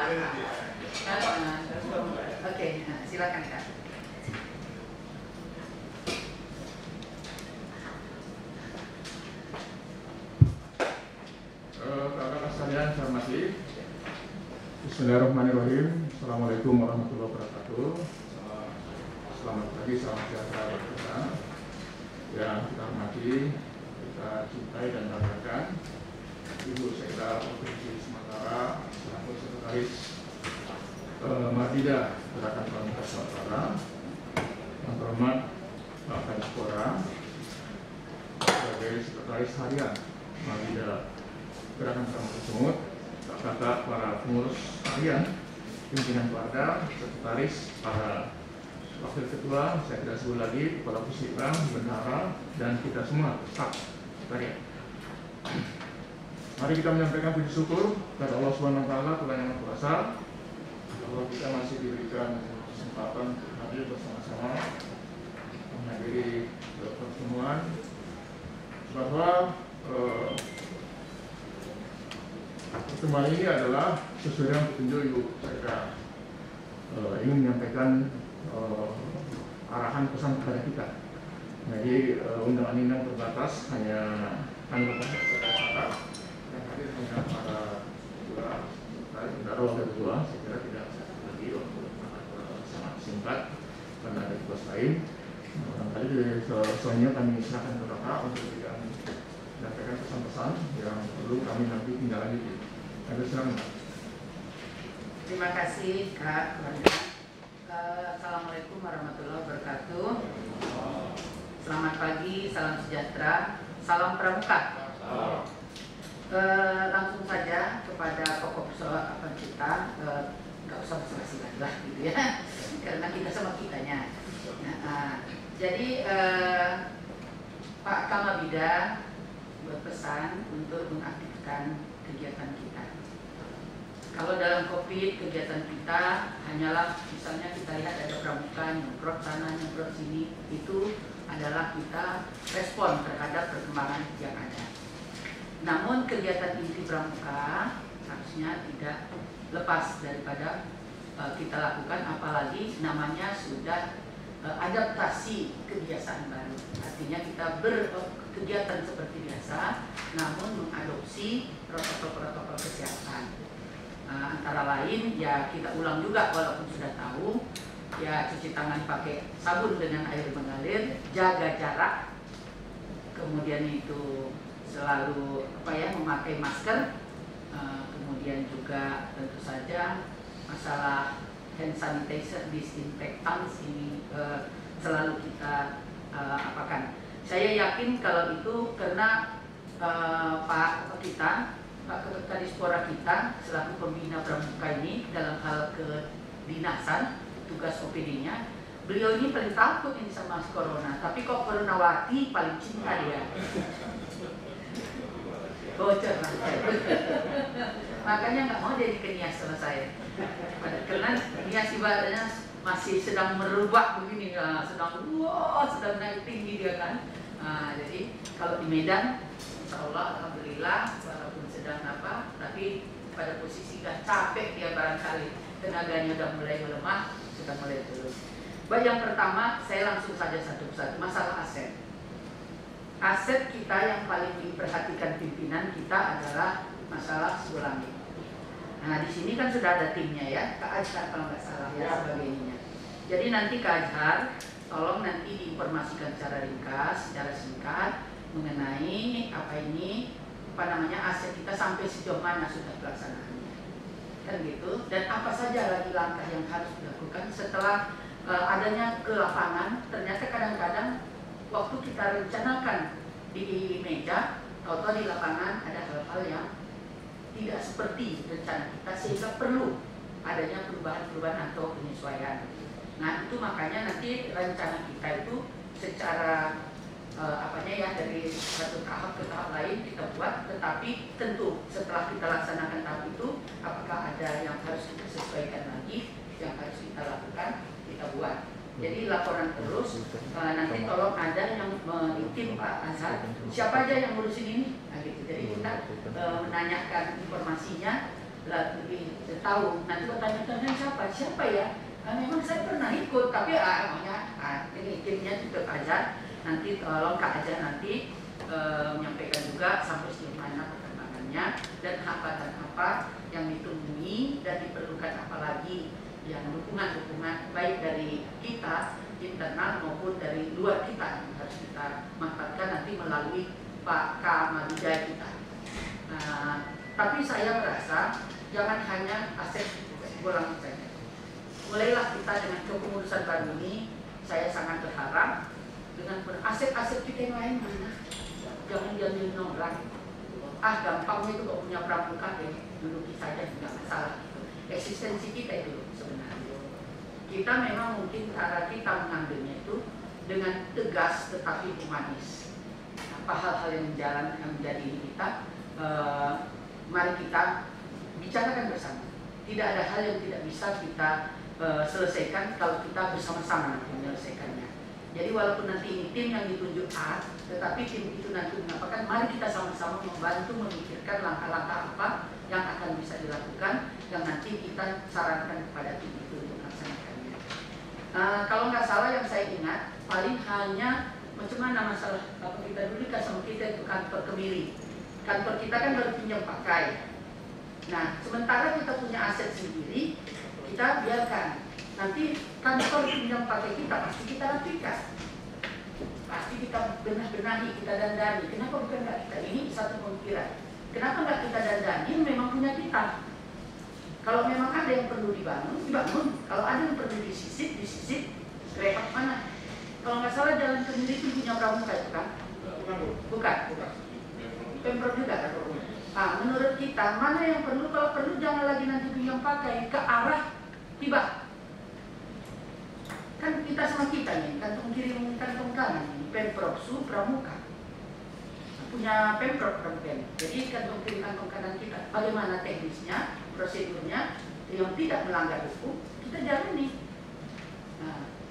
Oke, silakan Kak. Kakak sekalian, saya hormati. Bismillahirrahmanirrahim. Assalamualaikum warahmatullahi wabarakatuh. Selamat pagi, salam sejahtera bagi kita. Yang kita hormati, kita cintai dan banggakan Ibu Sekda Provinsi Sumatera selaku Sekretaris Marbida Gerakan Pramuka Sumatera, yang terhormat Pak Kadipora sebagai Sekretaris Harian Marbida Gerakan Pramuka Sumut, kakak para pengurus harian, pimpinan keluarga, sekretaris, para wakil ketua, saya tidak sebut lagi, kepala pusipan, bendahara, dan kita semua staf sekalian. Mari kita menyampaikan puji syukur kepada Allah Subhanahu wa Ta'ala, Tuhan yang Maha Kuasa, bahwa kita masih diberikan kesempatan untuk hadir bersama-sama menghadiri pertemuan, bahwa pertemuan ini adalah sesuai dengan petunjuk Ibu Sekda ingin menyampaikan arahan pesan kepada kita. Jadi undangan ini terbatas, hanya anggota kakak yang hadir hanya para dua bendahara wakil ketua. Saya kira tidak lagi untuk sangat singkat karena ada tugas lain. Barangkali soalnya kami serahkan ke kakak untuk tidak menyampaikan pesan-pesan yang perlu kami nanti tinggal lanjuti. Terima kasih Kak. Assalamualaikum warahmatullahi wabarakatuh. Selamat pagi, salam sejahtera, salam pramuka. Langsung saja kepada pokok persoalan kita, nggak usah basa-basi lagi lah gitu ya, karena kita sama kitanya. Jadi Pak Kamabida berpesan untuk mengaktifkan kegiatan kita. Kalau dalam COVID, kegiatan kita hanyalah misalnya kita lihat ada pramuka, nyemprot sana, nyemprot sini, itu adalah kita respon terhadap perkembangan yang ada. Namun kegiatan inti pramuka harusnya tidak lepas daripada kita lakukan, apalagi namanya sudah adaptasi kebiasaan baru. Artinya kita berkegiatan seperti biasa, namun mengadopsi protokol-protokol kesehatan. Antara lain ya kita ulang juga walaupun sudah tahu, ya cuci tangan pakai sabun dengan air mengalir, jaga jarak, kemudian itu selalu memakai masker, kemudian juga tentu saja masalah hand sanitizer, disinfektan ini selalu kita apakan. Saya yakin kalau itu karena Pak Kadipora kita selaku pembina pramuka ini dalam hal kedinasan tugas OPD-nya, beliau ini paling takut ini sama corona, tapi kok coronawati paling cinta dia. Bocor lah. Makanya nggak mau jadi Nias sama saya. Karena Nias ibaratnya masih sedang merubah begini, sedang naik tinggi dia kan. Jadi kalau di Medan, insya Allah alhamdulillah walaupun sedang tapi pada posisi sudah capek dia barangkali, tenaganya sudah mulai melemah, sudah mulai turun. Baik, yang pertama saya langsung saja satu persatu masalah aset. Aset kita yang paling diperhatikan pimpinan kita adalah masalah Sulangi. Nah di sini kan sudah ada timnya ya, Kak Azhar kalau nggak salah ya sebagainya. Jadi nanti Kak Azhar tolong nanti diinformasikan secara ringkas, secara singkat mengenai aset kita sampai sejauh mana sudah pelaksanaannya, kan gitu. Dan apa saja lagi langkah yang harus dilakukan setelah adanya ke lapangan. Ternyata kadang-kadang waktu kita rencanakan di meja, tahu-tahu di lapangan ada hal-hal yang tidak seperti rencana kita, sehingga perlu adanya perubahan-perubahan atau penyesuaian. Nah itu makanya nanti rencana kita itu secara dari satu tahap ke tahap lain kita buat, tetapi tentu setelah kita laksanakan tahap itu, apakah ada yang harus kita sesuaikan lagi, yang harus kita lakukan, kita buat. Jadi laporan terus, nanti tolong ada yang tim Pak Azhar, siapa aja yang ngurusin ini, nah, gitu. Jadi kita menanyakan informasinya, lebih tahu. Nanti kalau tanya-tanya siapa ya? Memang saya pernah ikut, tapi emangnya timnya tetap aja. Nanti tolong Kak aja nanti menyampaikan juga sampai sejauh mana perkembangannya dan apa yang ditemui dan diperlukan apa lagi yang dukungan baik dari kita internal maupun dari luar kita yang harus kita manfaatkan nanti melalui Pak Kamalida kita. Tapi saya merasa jangan hanya aset bolang saja. Mulailah kita dengan kepengurusan baru ini, saya sangat berharap dengan aset-aset kita yang lain mana, jangan diambil orang. Gampangnya itu kalau punya pramuka duduki saja tidak masalah. Eksistensi kita itu sebenarnya. Kita memang mungkin cara kita mengambilnya itu dengan tegas tetapi humanis. Apa hal-hal yang menjadi kita, mari kita bicarakan bersama. Tidak ada hal yang tidak bisa kita selesaikan kalau kita bersama-sama menyelesaikannya. Jadi walaupun nanti ini tim yang ditunjuk A, tetapi tim itu nanti mengatakan mari kita sama-sama membantu memikirkan langkah-langkah apa yang akan bisa dilakukan yang nanti kita sarankan kepada tim itu untuk melaksanakannya. Kalau nggak salah yang saya ingat paling hanya macam mana masalah apa kita dulu sama kita itu kantor Kemiri. Kantor kita kan baru pinjam pakai. Nah, sementara kita punya aset sendiri, kita biarkan. Nanti kantor pinjam pakai kita pasti kita rapikan, pasti kita benahi, kita dandani. Kenapa bukan nggak kita? Ini satu pemikiran. Kenapa nggak kita dandani? Memang punya kita. Kalau memang ada yang perlu dibangun, dibangun. Kalau ada yang perlu disisip, repot mana? Kalau nggak salah jalan Kemiri itu punya pramuka itu kan? Bukan. Pemprov juga kan? Menurut kita mana yang perlu? Kalau perlu jangan lagi nanti pinjam pakai ke arah hibah. Kan kita sama kita nih, kantong kiri kantong kanan ini, Pemprov Su Pramuka punya Pemprov Pramuka. Jadi kantong kiri kantong kanan kita, bagaimana teknisnya, prosedurnya yang tidak melanggar hukum kita jalani.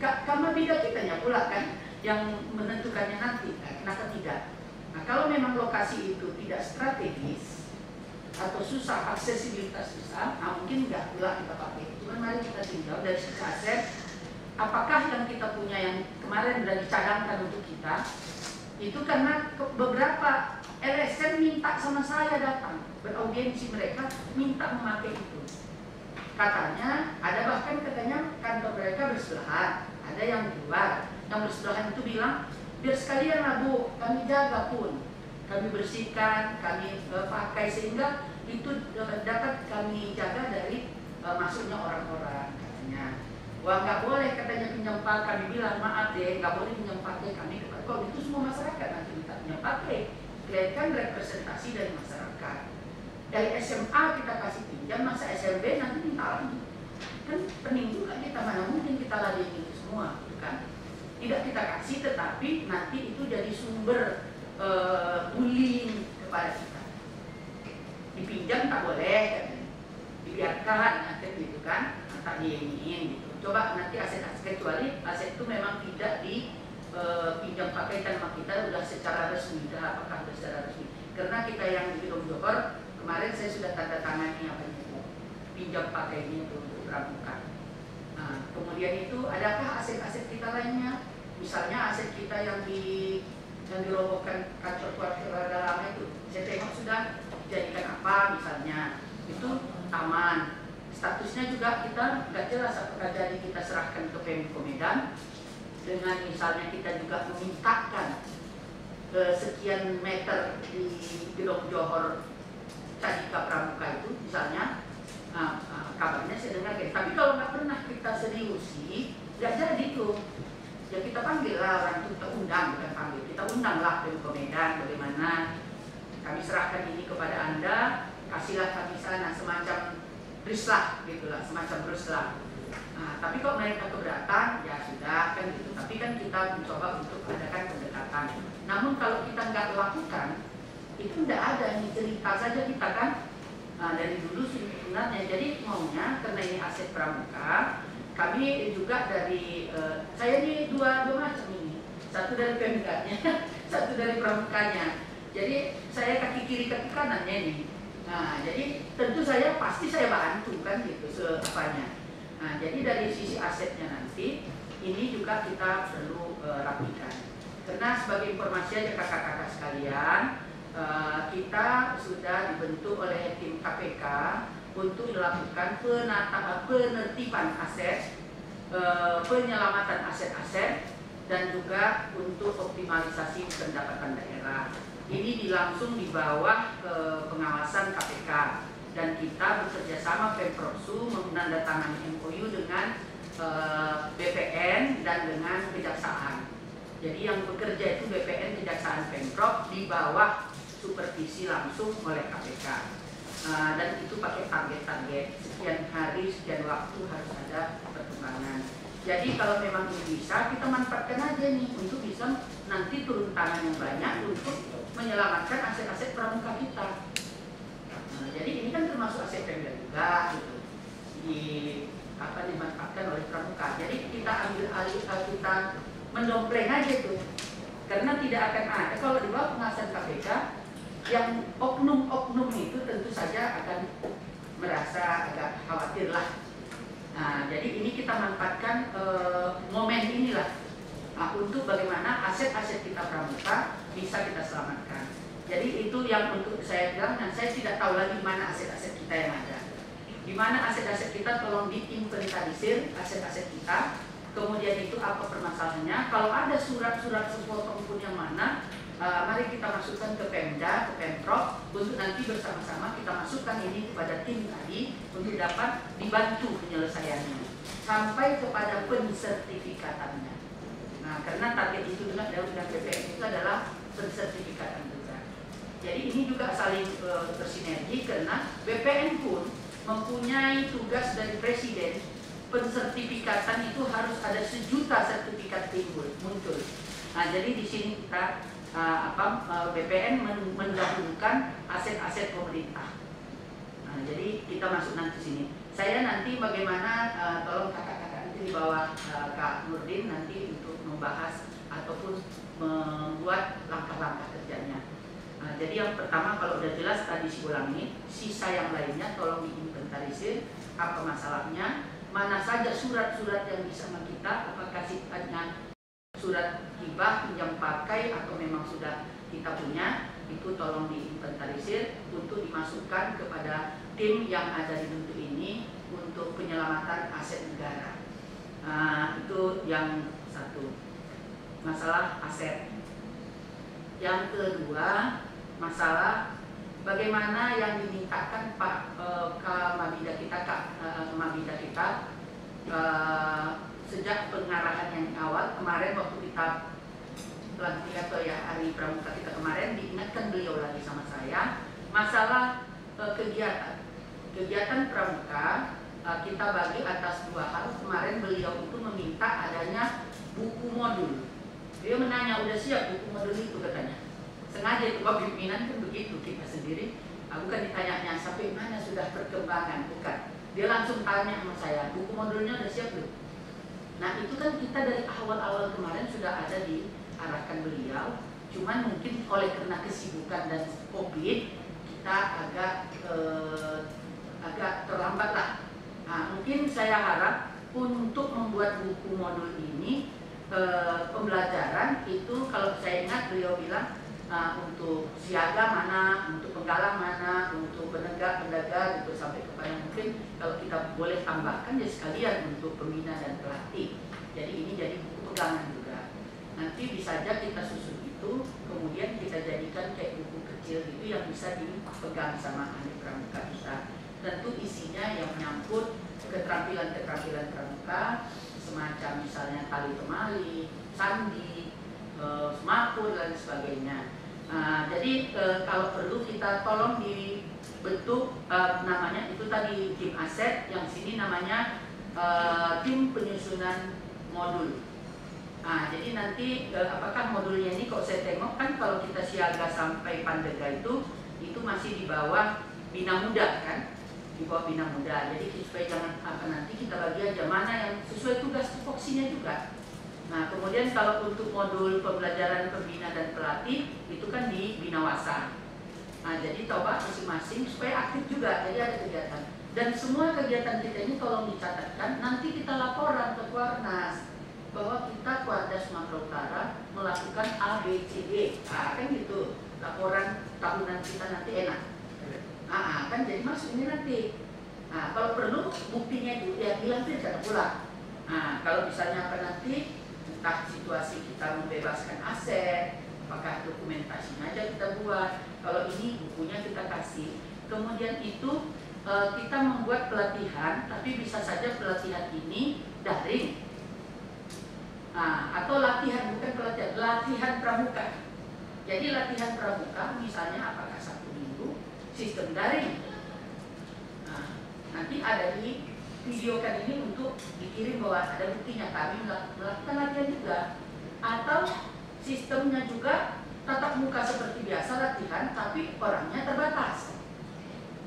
Kamalida kitanya pula kan yang menentukannya nanti. Kenapa tidak? Kalau memang lokasi itu tidak strategis atau susah, aksesibilitas susah, mungkin nggak pula kita pakai. Cuman mari kita tinggal dari sisi aset. Apakah yang kita punya yang kemarin sudah dicadangkan untuk kita itu karena beberapa LSM minta sama saya datang beraudiensi, mereka minta memakai itu. Katanya ada bahkan katanya kantor mereka bersebelahan, ada yang di luar. Yang bersebelahan itu bilang biar sekalian lah Bu, kami jaga pun, kami bersihkan, kami pakai sehingga itu dapat kami jaga dari masuknya orang-orang katanya. Wah nggak boleh katanya pinjam pakai, kami bilang maaf deh nggak boleh pinjam pakai kami. Kok itu semua masyarakat nanti minta pinjam pakai, kelihatan representasi dari masyarakat. Dari SMA kita kasih pinjam, masa SMP nanti minta lagi. Kan pening juga kita, mana mungkin kita ladenin itu semua, bukan? Tidak kita kasih, tetapi nanti itu jadi sumber bullying kepada kita. Dipinjam tak boleh, kan? Dibiarkan, nanti gitu kan, tak diiniin gitu. Coba nanti aset-aset, kecuali aset itu memang tidak dipinjam pakaikan sama kita sudah secara resmi, apakah secara resmi? Karena kita yang di Gedung Johor kemarin saya sudah tanda tangani apa itu pinjam pakainya untuk pramuka. Kemudian itu adakah aset-aset kita lainnya? Misalnya aset kita yang dirobohkan kantor keluarga lama itu, saya tengok sudah dijadikan apa misalnya, itu taman. Statusnya juga kita nggak jelas apakah jadi kita serahkan ke Pemko Medan dengan misalnya kita juga memintakan sekian meter di Gedung Johor Candika Pramuka itu misalnya. Kabarnya saya dengar kayak, tapi kalau nggak pernah kita seriusi, nggak jadi tuh. Ya kita panggil lah orang itu, kita undang, bukan panggil, kita undang lah Pemko Medan, bagaimana kami serahkan ini kepada Anda, kasihlah kami sana semacam rislah gitulah, semacam rislah. Tapi kalau mereka keberatan, ya sudah kan gitu. Tapi kan kita mencoba untuk adakan pendekatan. Namun kalau kita nggak lakukan, itu tidak ada, ini cerita saja kita kan. Dari dulu sebenarnya, jadi maunya karena ini aset pramuka, kami juga dari saya ini dua macam ini, satu dari PMK-nya, satu dari pramukanya. Jadi saya kaki kiri kaki kanannya ini. Nah, jadi tentu pasti saya bantu kan gitu seapanya. Nah, jadi dari sisi asetnya nanti ini juga kita perlu rapikan. Karena sebagai informasi aja kakak-kakak sekalian, kita sudah dibentuk oleh tim KPK untuk melakukan penertiban aset, penyelamatan aset-aset, dan juga untuk optimalisasi pendapatan daerah. Ini langsung di bawah pengawasan KPK, dan kita bekerja sama Pemprov Su menandatangani MOU dengan BPN dan dengan Kejaksaan. Jadi yang bekerja itu BPN, Kejaksaan, Pemprov di bawah supervisi langsung oleh KPK. Dan itu pakai target-target sekian hari, sekian waktu harus ada perkembangan. Jadi kalau memang ini bisa, kita manfaatkan aja nih untuk bisa nanti turun tangan yang banyak untuk menyelamatkan aset-aset pramuka kita. Jadi ini kan termasuk aset Pemda juga gitu, dimanfaatkan oleh pramuka. Jadi kita ambil alih, kita mendompleng aja tuh, karena tidak akan ada kalau di bawah pengawasan KPK yang oknum-oknum itu tentu saja akan merasa agak khawatir lah. Nah, jadi ini kita manfaatkan momen inilah untuk bagaimana aset-aset kita pramuka bisa kita selamatkan. Jadi itu yang untuk saya bilang, dan saya tidak tahu lagi mana aset-aset kita yang ada. Di mana aset-aset kita tolong diinventarisir aset-aset kita. Kemudian itu apa permasalahannya? Kalau ada surat-surat sepotong pun yang mana, mari kita masukkan ke Pemda, ke Pemprov, untuk nanti bersama-sama kita masukkan ini kepada tim tadi untuk dapat dibantu penyelesaiannya sampai kepada pensertifikatannya. Nah, karena target itu juga dalam BPN itu adalah pensertifikatan juga. Jadi ini juga saling bersinergi, karena BPN pun mempunyai tugas dari Presiden. Pensertifikatan itu harus ada 1 juta sertifikat muncul. Nah, jadi di sini kita BPN menggabungkan aset-aset pemerintah. Nah, jadi kita masuk nanti sini. Saya nanti bagaimana tolong kakak-kakak nanti di bawah Kak Nurdin nanti untuk membahas ataupun membuat langkah-langkah kerjanya. Nah, jadi yang pertama kalau udah jelas tadi ulangi, sisa yang lainnya tolong diinventarisir apa masalahnya, mana saja surat-surat yang bisa sama kita, apakah sifatnya surat hibah, pinjam pakai, atau memang sudah kita punya, itu tolong diinventarisir untuk dimasukkan kepada tim yang ada di bentuk ini untuk penyelamatan aset negara. Nah, itu yang satu, masalah aset. Yang kedua, masalah bagaimana yang dimintakan Pak Mabida kita sejak pengarahan yang awal kemarin waktu kita pelantikan hari pramuka kita kemarin, diingatkan beliau lagi sama saya masalah kegiatan pramuka kita bagi atas 2 hal. Kemarin beliau itu meminta adanya buku modul. Dia menanya, udah siap buku modul itu katanya. Sengaja itu Pak pimpinan kan begitu, kita sendiri bukan ditanya sampai mana sudah perkembangan, bukan. Dia langsung tanya sama saya, buku modulnya udah siap belum? Nah, itu kan kita dari awal-awal kemarin sudah ada diarahkan beliau, cuman mungkin oleh karena kesibukan dan COVID kita agak terlambat lah. Nah, mungkin saya harap untuk membuat buku modul ini pembelajaran itu, kalau saya ingat beliau bilang untuk siaga mana, untuk penggalang mana, untuk penegak gitu, sampai kepada mungkin kalau kita boleh tambahkan ya sekalian untuk pembina dan pelatih. Jadi ini jadi buku pegangan juga. Nanti bisa saja kita susun itu, kemudian kita jadikan kayak buku kecil gitu yang bisa dipegang sama ahli pramuka kita. Tentu isinya yang menyangkut keterampilan-keterampilan pramuka, semacam misalnya tali temali, sandi, semapur dan sebagainya. Jadi kalau perlu kita tolong dibentuk namanya itu tadi tim aset, yang sini namanya tim penyusunan modul. Jadi nanti apakah modulnya ini, kok saya tengok kan kalau kita siaga sampai Pandega itu masih di bawah Bina Muda kan, di bawah Bina Muda. Jadi supaya jangan nanti kita bagi aja mana yang sesuai tugas tupoksinya juga. Nah, kemudian kalau untuk modul pembelajaran pembina dan pelatih itu kan di Binawasa. Nah, jadi coba masing-masing supaya aktif juga, jadi ada kegiatan. Dan semua kegiatan kita ini tolong dicatatkan, nanti kita laporan ke Kuarnas bahwa kita Kuarda Sumatera Utara melakukan A, B, C, D. Nah, kan gitu, laporan tahunan kita nanti enak. Kan jadi masuk ini nanti. Nah, kalau perlu buktinya itu ya dilampirkan pulang. Nah, kalau misalnya apa nanti, entah situasi kita membebaskan aset, apakah dokumentasinya aja kita buat. Kalau ini bukunya kita kasih. Kemudian itu kita membuat pelatihan, tapi bisa saja pelatihan ini daring. Nah, atau latihan, bukan pelatihan, latihan pramuka. Jadi latihan pramuka misalnya apakah 1 minggu, sistem daring. Nah, nanti ada di videokan ini untuk dikirim bahwa ada buktinya kami melakukan latihan juga. Atau sistemnya juga tatap muka seperti biasa latihan, tapi orangnya terbatas.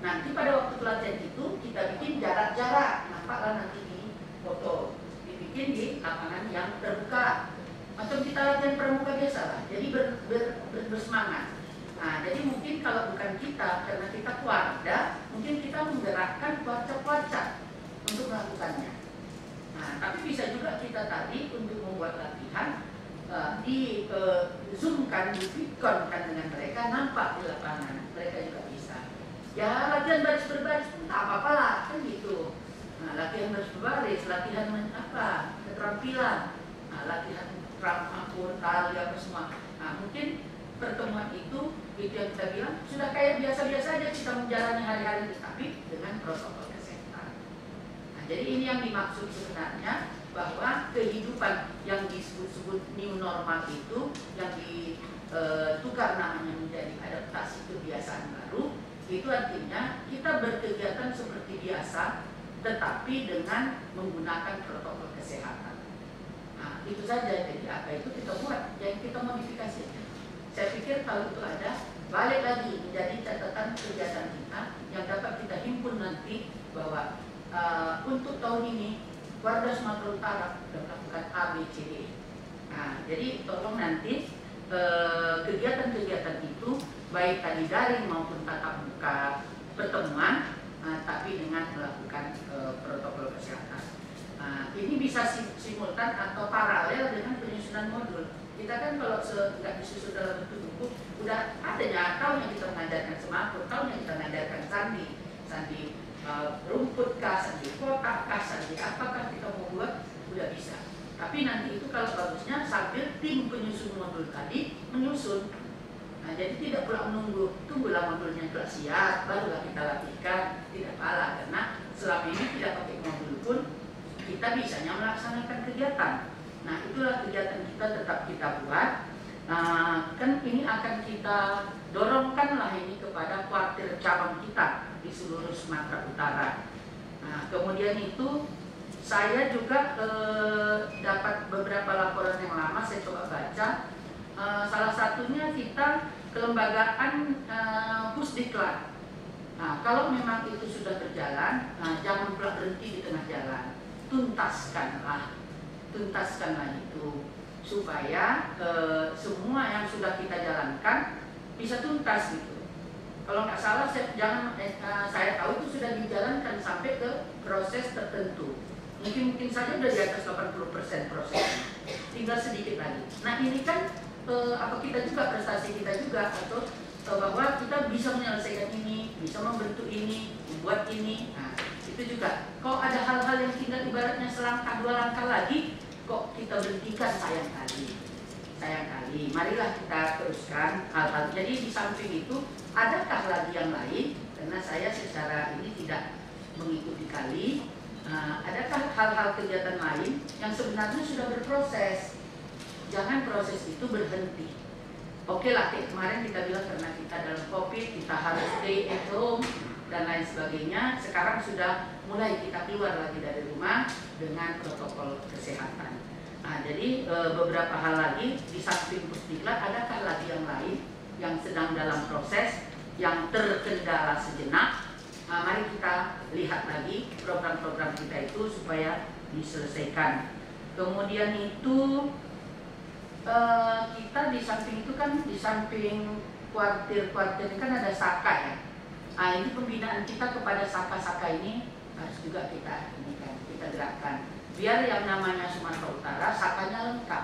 Nanti pada waktu pelatihan itu kita bikin jarak-jarak, nampaklah nanti di foto, dibikin di lapangan yang terbuka. Macam kita latihan pramuka biasa lah, jadi bersemangat. Nah, jadi mungkin kalau bukan kita, karena kita Kuarda, mungkin kita menggerakkan kuarca-kuarca untuk melakukannya. Nah, tapi bisa juga kita tadi untuk membuat latihan di zoomkan, di videokan dengan mereka, nampak di lapangan, mereka juga bisa. Ya latihan baris berbaris pun tak apa-apa lah, kan gitu. Nah, latihan baris berbaris, latihan apa, keterampilan, nah, latihan akur, tali apa semua. Nah, mungkin pertemuan itu yang kita bilang sudah kayak biasa-biasa aja kita menjalani hari-hari ini, tapi dengan protokol kesehatan. Nah, jadi ini yang dimaksud sebenarnya, bahwa kehidupan yang disebut-sebut new normal itu yang ditukar namanya menjadi adaptasi kebiasaan baru, itu artinya kita berkegiatan seperti biasa tetapi dengan menggunakan protokol kesehatan. Nah, itu saja. Jadi apa itu kita buat, yang kita modifikasi. Saya pikir kalau itu ada, balik lagi menjadi catatan kegiatan kita yang dapat kita himpun nanti bahwa untuk tahun ini Kuarda Sumatera Utara sudah melakukan A, B, C, D. Nah, jadi tolong nanti kegiatan-kegiatan itu baik tadi daring maupun tatap muka pertemuan, tapi dengan melakukan protokol kesehatan. Ini bisa simultan atau paralel dengan penyusunan modul. Kita kan kalau nggak disusun dalam bentuk buku, udah adanya tahun yang kita mengajarkan semakro, tahun yang kita mengajarkan sandi rumput kah, sandi kotak kah, sandi apakah kita mau buat, udah bisa. Tapi nanti itu kalau bagusnya sambil tim penyusun modul tadi menyusun. Nah, jadi tidak pula menunggu, tunggulah modulnya telah siap, barulah kita latihkan, tidak kalah. Karena selama ini tidak pakai modul pun, kita bisanya melaksanakan kegiatan. Nah, itulah kegiatan kita tetap kita buat. Kan ini akan kita dorongkan lah ini kepada kuartir cabang kita di seluruh Sumatera Utara. Nah, kemudian itu saya juga dapat beberapa laporan yang lama, saya coba baca. Salah satunya kita kelembagaan Pusdiklat. Nah, kalau memang itu sudah berjalan, jangan pula berhenti di tengah jalan. Tuntaskanlah itu supaya semua yang sudah kita jalankan bisa tuntas gitu. Kalau nggak salah, saya tahu itu sudah dijalankan sampai ke proses tertentu. Mungkin saja sudah di atas 80% prosesnya, tinggal sedikit lagi. Nah, ini kan kita juga, prestasi kita juga, atau bahwa kita bisa menyelesaikan ini, bisa membentuk ini, membuat ini. Nah, itu juga. Kok ada hal-hal yang tinggal ibaratnya selangkah 2 langkah lagi, kok kita berhentikan, sayang kali. Marilah kita teruskan hal-hal. Jadi di samping itu, adakah lagi yang lain? Karena saya secara ini tidak mengikuti kali. Adakah hal-hal kegiatan lain yang sebenarnya sudah berproses? Jangan proses itu berhenti. Oke lah, kayak kemarin kita bilang karena kita dalam COVID, kita harus stay at home dan lain sebagainya. Sekarang sudah mulai kita keluar lagi dari rumah dengan protokol kesehatan. Nah, jadi beberapa hal lagi di samping Pusdiklat, adakah lagi yang lain yang sedang dalam proses, yang terkendala sejenak? Mari kita lihat lagi program-program kita itu supaya diselesaikan. Kemudian itu kita di samping itu kan, di samping kuartir-kuartir ini kan ada saka ya. Nah, ini pembinaan kita kepada saka-saka ini harus juga kita gerakkan. Biar yang namanya Sumatera Utara sakanya lengkap.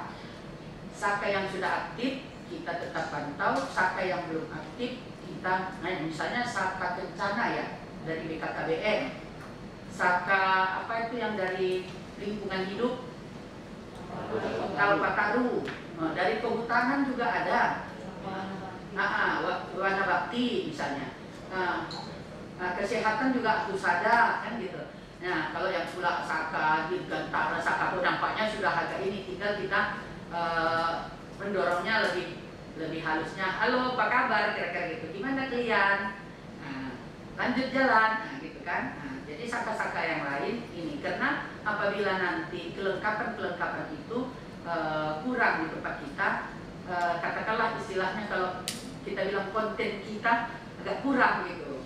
Saka yang sudah aktif kita tetap pantau, saka yang belum aktif kita, nah misalnya saka kencana ya dari BKKBN, saka apa itu yang dari lingkungan hidup, Kalpataru, dari kehutanan juga ada, Wana Bakti misalnya, kesehatan juga Pusada kan gitu. Nah kalau yang pula saka Dirgantara, saka nampaknya sudah agak ini, tinggal kita mendorongnya lebih halusnya. Halo, apa kabar? Kira-kira gitu. Gimana kalian? Nah, lanjut jalan, nah, gitu kan. Nah, jadi saka-saka yang lain ini karena apabila nanti kelengkapan itu kurang di tempat kita, katakanlah istilahnya kalau kita bilang konten kita agak kurang gitu.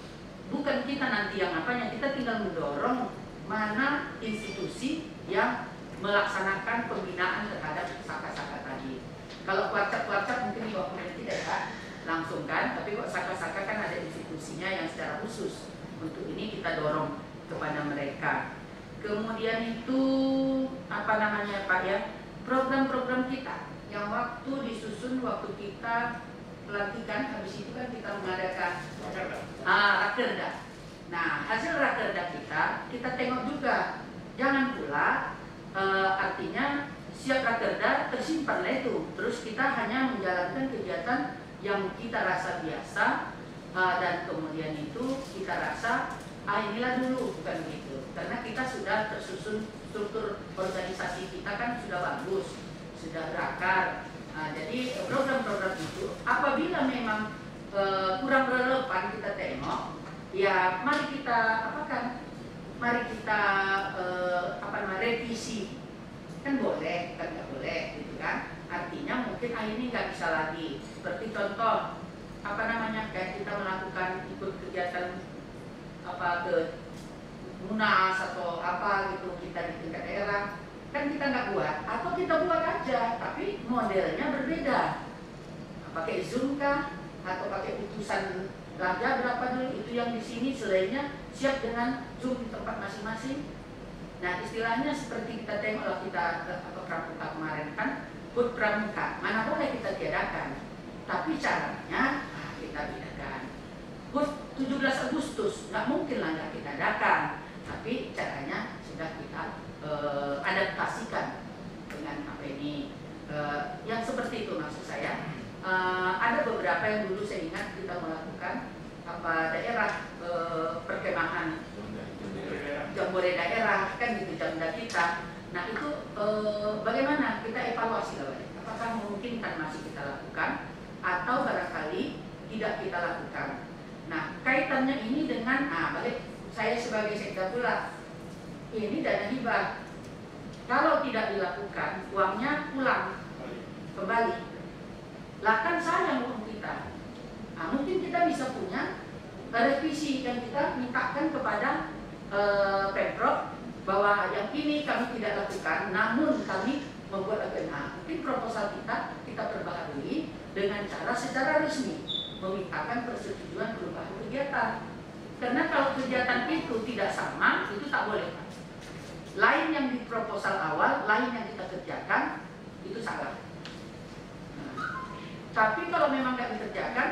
Bukan kita nanti yang apanya, kita tinggal mendorong mana institusi yang melaksanakan pembinaan terhadap saka-saka tadi. Kalau kuarcat mungkin di bawah pemerintah tidak ya, langsung kan, tapi kok saka-saka kan ada institusinya yang secara khusus. Untuk ini kita dorong kepada mereka. Kemudian itu apa namanya Pak ya, program-program kita yang waktu disusun waktu kita pelantikan, habis itu kan kita mengadakan rakerda. Nah hasil rakerda kita tengok juga, jangan pula artinya siap rakerda tersimpanlah itu, terus kita hanya menjalankan kegiatan yang kita rasa biasa dan kemudian itu kita rasa inilah dulu, bukan begitu, karena kita sudah tersusun struktur organisasi kita kan sudah bagus, sudah berakar. Jadi program-program itu apabila memang kurang relevan kita tengok, ya mari kita apakan, mari kita revisi. Kan boleh, kan nggak boleh gitu kan. Artinya mungkin ini nggak bisa lagi. Seperti contoh apa namanya, kayak kita melakukan ikut kegiatan ke Munas atau apa gitu kita di tingkat daerah, kan kita nggak buat, atau kita buat aja tapi modelnya berbeda, pakai Zoom kah atau pakai utusan raja berapa dulu, itu yang di sini selainnya siap dengan Zoom di tempat masing-masing. Nah istilahnya seperti kita tengoklah kita pramuka kemarin kan, HUT pramuka mana boleh kita tiadakan, tapi caranya kita bedakan. HUT 17 Agustus nggak mungkin lah nggak kita adakan, tapi caranya sudah kita adaptasikan dengan apa ini, yang seperti itu maksud saya. Ada beberapa yang dulu saya ingat kita melakukan daerah perkemahan jambore daerah kan gitu, jamda kita. Nah itu bagaimana kita evaluasi apakah memungkinkan masih kita lakukan atau barangkali tidak kita lakukan. Nah kaitannya ini dengan balik saya sebagai sekda pula, ini dana hibah kalau tidak dilakukan uangnya pulang kembali, lah kan sayang uang kita. Mungkin kita bisa punya revisi dan kita mintakan kepada Pemprov bahwa yang ini kami tidak lakukan, namun kami membuat agenda. Mungkin proposal kita perbaharui dengan cara secara resmi memintakan persetujuan perubahan kegiatan. Karena kalau kegiatan itu tidak sama, itu tak boleh. Lain yang di proposal awal, lain yang kita kerjakan, itu salah. Tapi kalau memang tidak dikerjakan,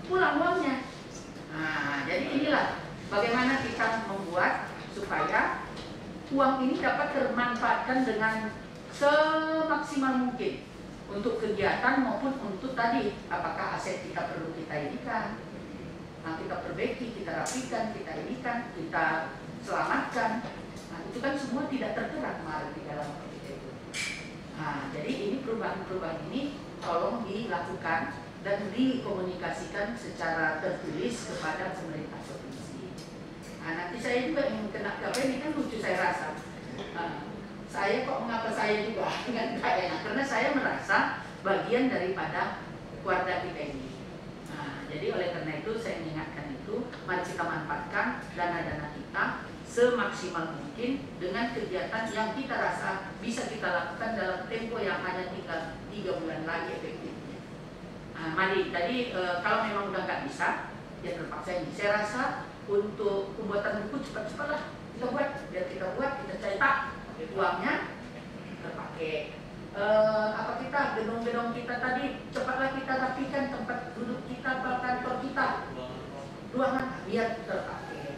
pulang uangnya. Jadi inilah bagaimana kita membuat supaya uang ini dapat termanfaatkan dengan semaksimal mungkin untuk kegiatan maupun untuk tadi apakah aset kita perlu kita inikan, kita perbaiki, kita rapikan, kita inikan, kita selamatkan. Itu kan semua tidak tertera kemarin di dalam kita itu. Jadi ini perubahan-perubahan ini tolong dilakukan dan dikomunikasikan secara tertulis kepada pemerintah provinsi. Nanti saya juga ingin kena ini kan lucu saya rasa. Saya kok mengapa saya juga dengan enak, karena saya merasa bagian daripada keluarga kita ini. Jadi oleh karena itu saya mengingatkan itu, mari kita manfaatkan dana-dana kita semaksimal mungkin dengan kegiatan yang kita rasa bisa kita lakukan dalam tempo yang hanya tinggal 3 bulan lagi efektifnya. Mari, tadi kalau memang udah nggak bisa, ya terpaksa ini. Saya rasa untuk pembuatan buku cepat-cepatlah kita buat, biar kita buat, kita cetak, uangnya terpakai. Apa kita gedung-gedung kita tadi cepatlah kita rapikan tempat duduk kita, kantor kita, ruangan biar terpakai.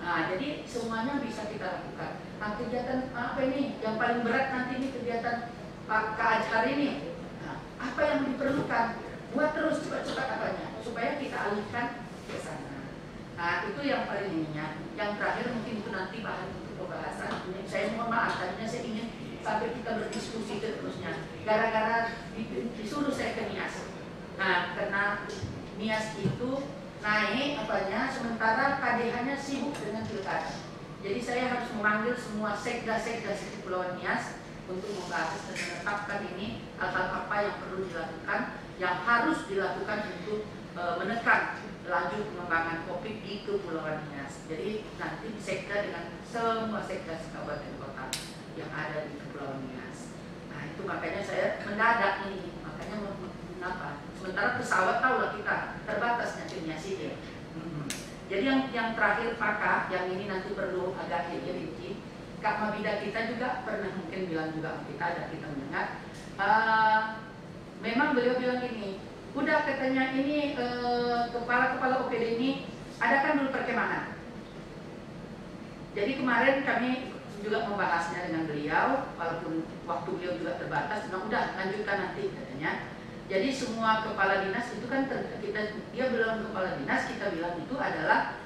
Nah, jadi semuanya bisa kita lakukan. Nah, kegiatan apa ini yang paling berat nanti ini kegiatan Pak Azhar ini? Nah, apa yang diperlukan? Buat terus cepat-cepat apanya supaya kita alihkan ke sana. Nah, itu yang paling ininya. Yang terakhir mungkin itu nanti bahan untuk pembahasan. Saya mohon maaf, tadinya saya ingin sampai kita berdiskusi terusnya. Gara-gara disuruh saya ke Nias. Nah, karena Nias itu naik apanya, sementara KDH-nya sibuk dengan pilkada. Jadi saya harus memanggil semua sekda-sekda di Kepulauan Nias untuk membahas dan menetapkan ini hal-hal apa yang perlu dilakukan, yang harus dilakukan untuk menekan laju pengembangan COVID di Kepulauan Nias. Jadi nanti sekda dengan semua sekda kabupaten kota yang ada di Kepulauan Nias. Nah, itu makanya saya mendadak ini, makanya mengapa? Sementara pesawat tahulah kita terbatasnya ke Nias ini. Jadi yang terakhir Pak, yang ini nanti perlu agak rinci. Kak Mabida kita juga pernah mungkin bilang juga kita ada kita mendengar. Memang beliau bilang ini, udah katanya ini kepala-kepala OPD ini adakan dulu perkemahan. Jadi kemarin kami juga membahasnya dengan beliau, walaupun waktu beliau juga terbatas. Nah, udah lanjutkan nanti katanya. Jadi semua kepala dinas itu kan dia bilang kepala dinas, kita bilang itu adalah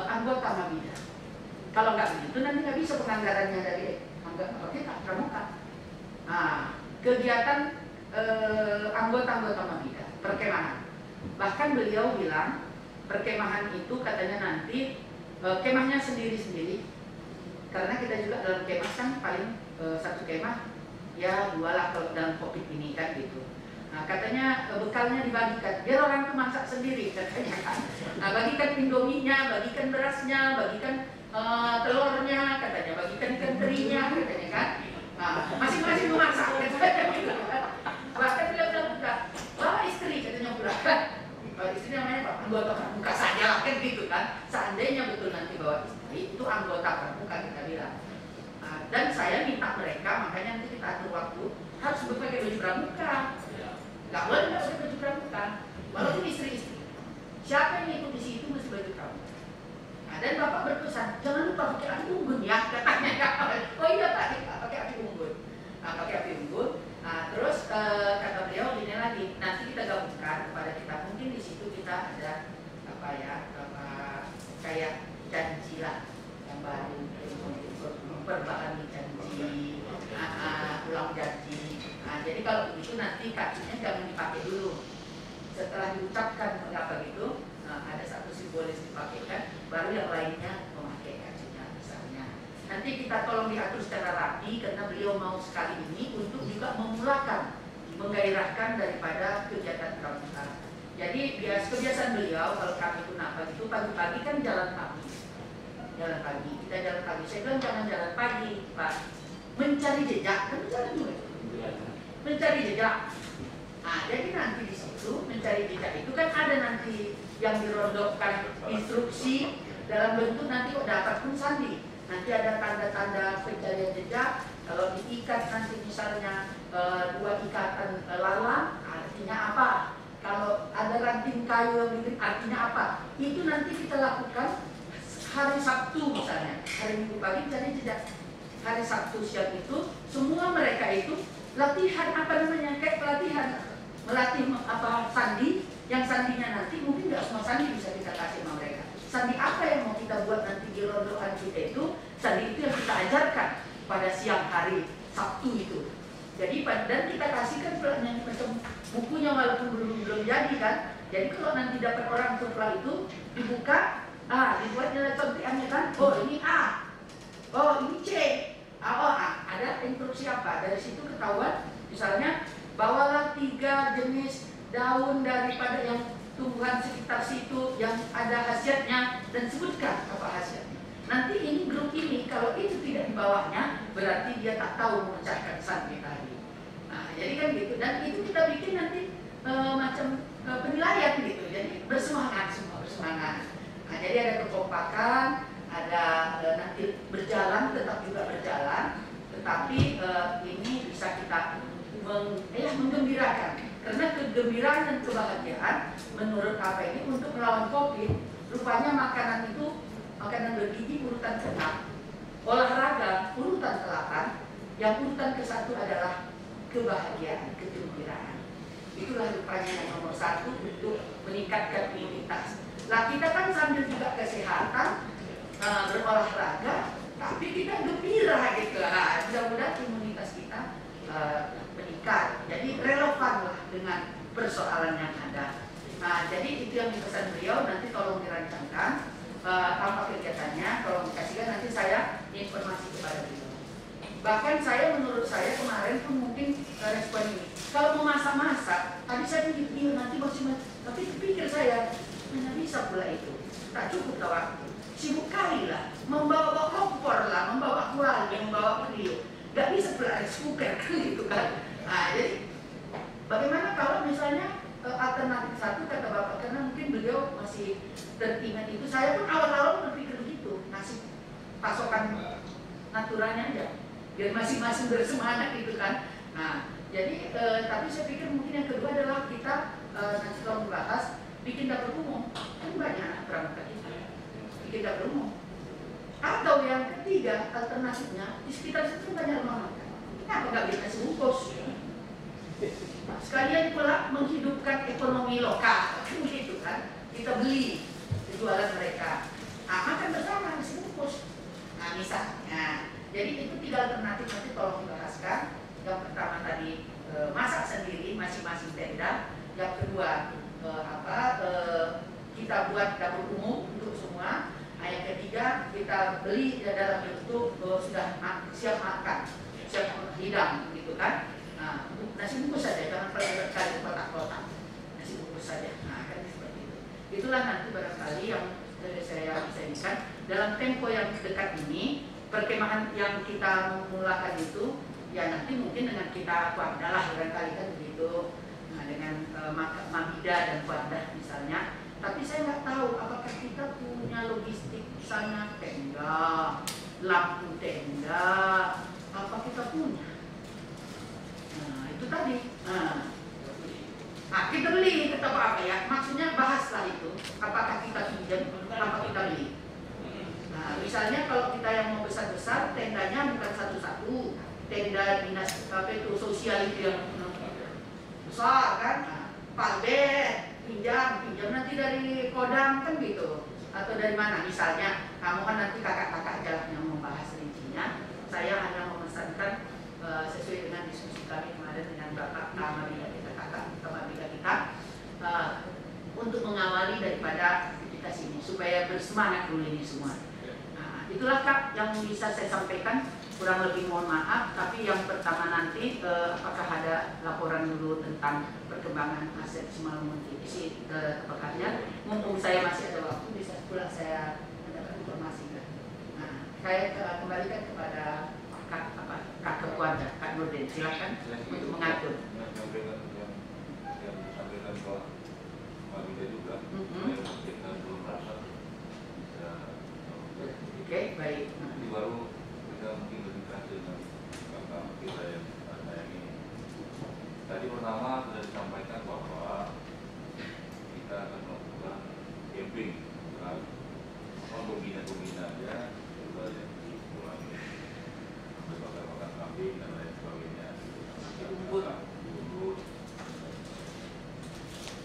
anggota Mabida. Kalau nggak begitu nanti nggak bisa penganggarannya dari anggota kita pramuka. Nah, kegiatan anggota-anggota Mabida, perkemahan. Bahkan beliau bilang perkemahan itu katanya nanti kemahnya sendiri-sendiri. Karena kita juga dalam kemah kan paling satu kemah ya 2 lah kalau dalam COVID ini kan gitu. Nah, katanya bekalnya dibagikan, biar orang itu masak sendiri katanya kan. Nah, bagikan indominya, bagikan berasnya, bagikan telurnya katanya, bagikan ikan terinya katanya kan. Nah, masing-masing memasak katanya. Bahkan beliau bilang juga, bawa istri katanya pula kan. Bawa istri namanya Pak anggota pramuka saja lah kan gitu kan. Seandainya betul nanti bawa istri, itu anggota pramuka kita bilang. Nah, dan saya minta mereka, makanya nanti kita atur waktu, harus berpakai baju pramuka. Gak boleh nggak pakai baju pramuka, walaupun istri-istri. Siapa yang ikut di situ mesti baju pramuka. Nah, dan bapak berpesan, jangan lupa pakai api unggun ya katanya. Oh iya Pak, pakai api unggun. Nah, pakai api unggun. Nah, terus kata beliau ini lagi, nanti kita gabungkan kepada kita. Mungkin di situ kita ada apa ya, kayak janji lah yang baru, memperbarui janji, ulang janji. Nah, jadi kalau begitu nanti kakinya jangan dipakai dulu. Setelah diucapkan mengapa gitu, ada satu simbolis dipakaikan, baru yang lainnya memakai kakinya misalnya. Nanti kita tolong diatur secara rapi karena beliau mau sekali ini untuk juga memulakan, menggairahkan daripada kegiatan pramuka. Jadi kebiasaan beliau kalau kami pun apa itu pagi-pagi kan jalan pagi. Jalan pagi, kita jalan pagi. Saya bilang jangan jalan pagi, Pak. Mencari jejak, kan jalan juga. Mencari jejak. Nah, jadi nanti di situ mencari jejak itu kan ada nanti yang dirondokkan instruksi dalam bentuk nanti kok dapat pun sandi. Nanti ada tanda-tanda pencarian jejak. Kalau diikat nanti misalnya 2 ikatan lalang, artinya apa? Kalau ada ranting kayu yang bikin artinya apa? Itu nanti kita lakukan hari Sabtu misalnya. Hari Minggu pagi cari jejak. Hari Sabtu siang itu semua mereka itu latihan apa namanya, kayak pelatihan melatih apa sandi, yang sandinya nanti mungkin nggak semua sandi bisa kita kasih sama mereka. Sandi apa yang mau kita buat nanti di rondokan kita itu, sandi itu yang kita ajarkan pada siang hari Sabtu itu. Jadi dan kita kasihkan yang macam bukunya walaupun belum jadi kan. Jadi kalau nanti dapat orang setelah itu dibuka, dibuatnya contekannya kan, oh ini A, oh ini C. Ada instruksi apa? Dari situ ketahuan, misalnya bawalah 3 jenis daun daripada yang tumbuhan sekitar situ yang ada khasiatnya dan sebutkan apa khasiatnya. Nanti ini grup ini kalau itu tidak di bawahnya berarti dia tak tahu memecahkan sandi tadi. Nah, jadi kan gitu dan itu kita bikin nanti macam penilaian gitu. Jadi bersemangat, semua bersemangat. Nah, jadi ada kekompakan, ada nanti berjalan, tetap juga berjalan, tetapi ini bisa kita menggembirakan. Karena kegembiraan dan kebahagiaan menurut apa ini untuk melawan COVID, rupanya makanan itu makanan bergizi urutan ke-6, olahraga urutan ke-8, yang urutan ke-1 adalah kebahagiaan, kegembiraan. Itulah rupanya yang nomor 1 untuk meningkatkan imunitas. Nah, kita kan sambil juga kesehatan, berolahraga, tapi kita gembira gitu. Nah, mudah-mudahan imunitas kita meningkat. Jadi relevan lah dengan persoalan yang ada. Nah, jadi itu yang dipesan beliau. Nanti tolong dirancangkan apa kegiatannya, tolong dikasihkan, nanti saya informasi kepada beliau. Bahkan menurut saya kemarin pun mungkin respon ini. Kalau mau masak-masak, tadi saya pikir nanti masih, tapi pikir saya mana bisa pula itu, tak cukup lah waktu. Sibuk kali lah, membawa kompor lah, membawa kuali, membawa periuk. Gak bisa pula rice cooker gitu kan. Nah, jadi bagaimana kalau misalnya alternatif 1 kata Bapak, karena mungkin beliau masih teringat itu. Saya pun awal-awal berpikir begitu, ngasih pasokan naturalnya aja, biar masing-masing bersemangat gitu kan. Nah, jadi tapi saya pikir mungkin yang kedua adalah kita nanti kalau membahas bikin dapur umum, kan banyak anak pramuka kita, bikin dapur umum. Atau yang ketiga alternatifnya di sekitar situ banyak rumah makan, kenapa nggak bikin nasi bungkus? Sekalian pula menghidupkan ekonomi lokal, gitu kan? Kita beli jualan mereka, makan bersama nasi bungkus. Nah, misalnya, jadi itu 3 alternatif, nanti tolong dibahaskan. Yang pertama tadi masak sendiri masing-masing tenda. Yang kedua kita buat dapur umum untuk semua. Nah, yang ketiga kita beli dalam bentuk sudah siap makan, siap hidang gitu kan. Nah, nasi bungkus saja, jangan berkali kotak-kotak, nasi bungkus saja. Nah, kan seperti itu. Itulah nanti barangkali yang saya bisa inginkan dalam tempo yang dekat ini. Perkemahan yang kita memulakan itu ya nanti mungkin dengan kita Kuarda lah barangkali kan begitu. Nah, dengan Mahida dan Kuarda misalnya. Tapi saya nggak tahu apakah kita punya logistik misalnya tenda, lampu tenda, apa kita punya? Nah, itu tadi. Nah, kita beli tetap apa ya? Maksudnya bahaslah itu. Apakah kita pinjam, apa kita beli? Nah, misalnya kalau kita yang mau besar-besar, tendanya bukan satu-satu, tenda dinas sosial itu yang besar kan, palbet, pinjam nanti dari Kodam kan gitu, atau dari mana misalnya, kamu kan nanti kakak-kakak aja yang membahas rincinya, saya hanya memesankan sesuai dengan diskusi kami kemarin dengan Bapak Kamabida kita, kakak Kamabida kita, untuk mengawali daripada kita sini, supaya bersemangat dulu ini semua. Itulah Kak yang bisa saya sampaikan, kurang lebih mohon maaf, tapi yang pertama nanti apakah ada laporan dulu tentang perkembangan aset Simalungun isi apakahnya, mumpung saya masih ada waktu bisa pula saya mendapat informasi. Nah, saya kembalikan kepada Kak Kepuanda, Kak Nurdin, silakan untuk mengatur. Yang disampaikan Pak Bida juga, kita belum merasa bisa. Oke, baik. Nanti baru kita mungkin berinteraksi dengan kakak kita yang ada yang ini. Tadi pertama sudah disampaikan bahwa kita akan melakukan camping, pembina aja, juga yang diulangi, bakar-bakar kambing dan lain sebagainya.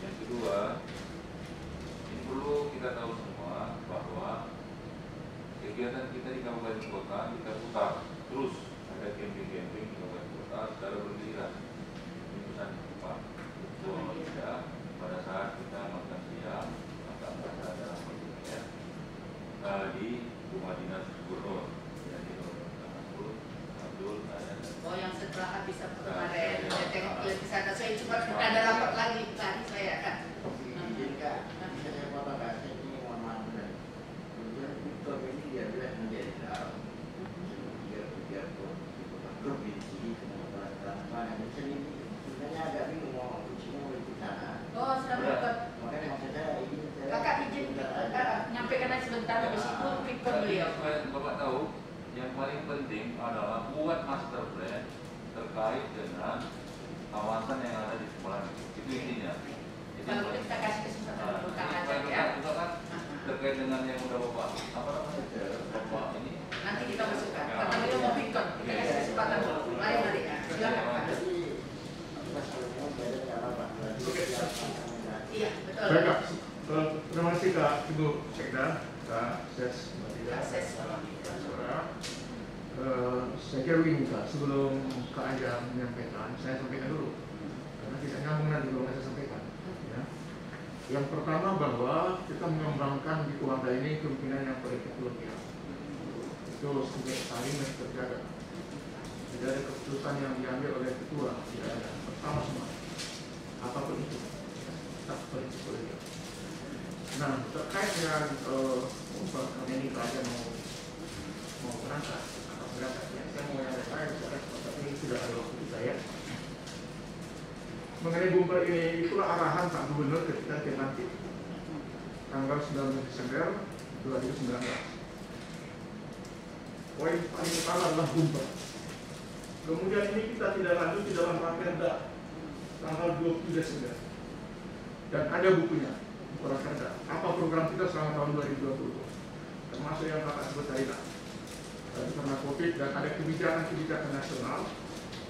Yang kedua, ini perlu kita tahu semua bahwa kegiatan kita di kabupaten kota kita putar terus, ada camping di kabupaten kota secara bergiliran. Ini pesan Pak Ketua Mahida pada saat kita makan siang, makan dalam bentuknya di rumah dinas gubernur, jadi Abdul. Oh, yang setelah habis kemarin, saya tengok di sana, saya cuma ada rapat lagi tadi saya kan. Jadi Kak, saya mau bahas ini mohon maaf benar. Kemudian ini dia bilang menjadi dalam tiga provinsi kemudian tanpa yang ini sebenarnya agak bingung mau kucingnya mau kita penting adalah buat master plan terkait dengan kawasan yang ada di sekolah itu intinya. Jadi Kalau kita kasih kesempatan dulu Kang Ajat ya. juga kan terkait dengan yang udah bapak apa namanya bapak ini. Nanti kita masukkan. Karena beliau mau Victor, kita kasih kesempatan dulu. Mari ya. Silakan Pak. Jadi Mas Alumni beda cara Pak. Iya, betul. Baik Kak, terima kasih Kak Ibu Sekda, Kak Ses, Mbak Tida, Ses. Kak Sora. Saya kira begini Kak, sebelum Kak Ajat menyampaikan, saya sampaikan dulu karena tidak nyambung nanti kalau nggak saya sampaikan. Ya. Yang pertama bahwa kita mengembangkan di Kuwanda ini kemungkinan yang berteknologi. Itu sampai saling terjaga. Tidak ada keputusan yang diambil oleh ketua, tidak ada. Pertama semua, apapun itu, tetap berteknologi. Nah, terkait dengan kami ini Kak Ajat mau berangkat atau berangkat ya, saya mau yang lain, ini sudah ada waktu kita ya. Mengenai bumper ini, itulah arahan Pak Gubernur ketika dilantik tanggal 19 Desember 2019. Poin paling utama adalah bumper. Kemudian ini kita tidak lanjut di dalam Rakerda tanggal 20 Desember. Dan ada bukunya, buku Rakerda. Apa program kita selama tahun 2020. Termasuk yang Bapak sebut tadi Pak. Karena COVID dan ada kebijakan-kebijakan nasional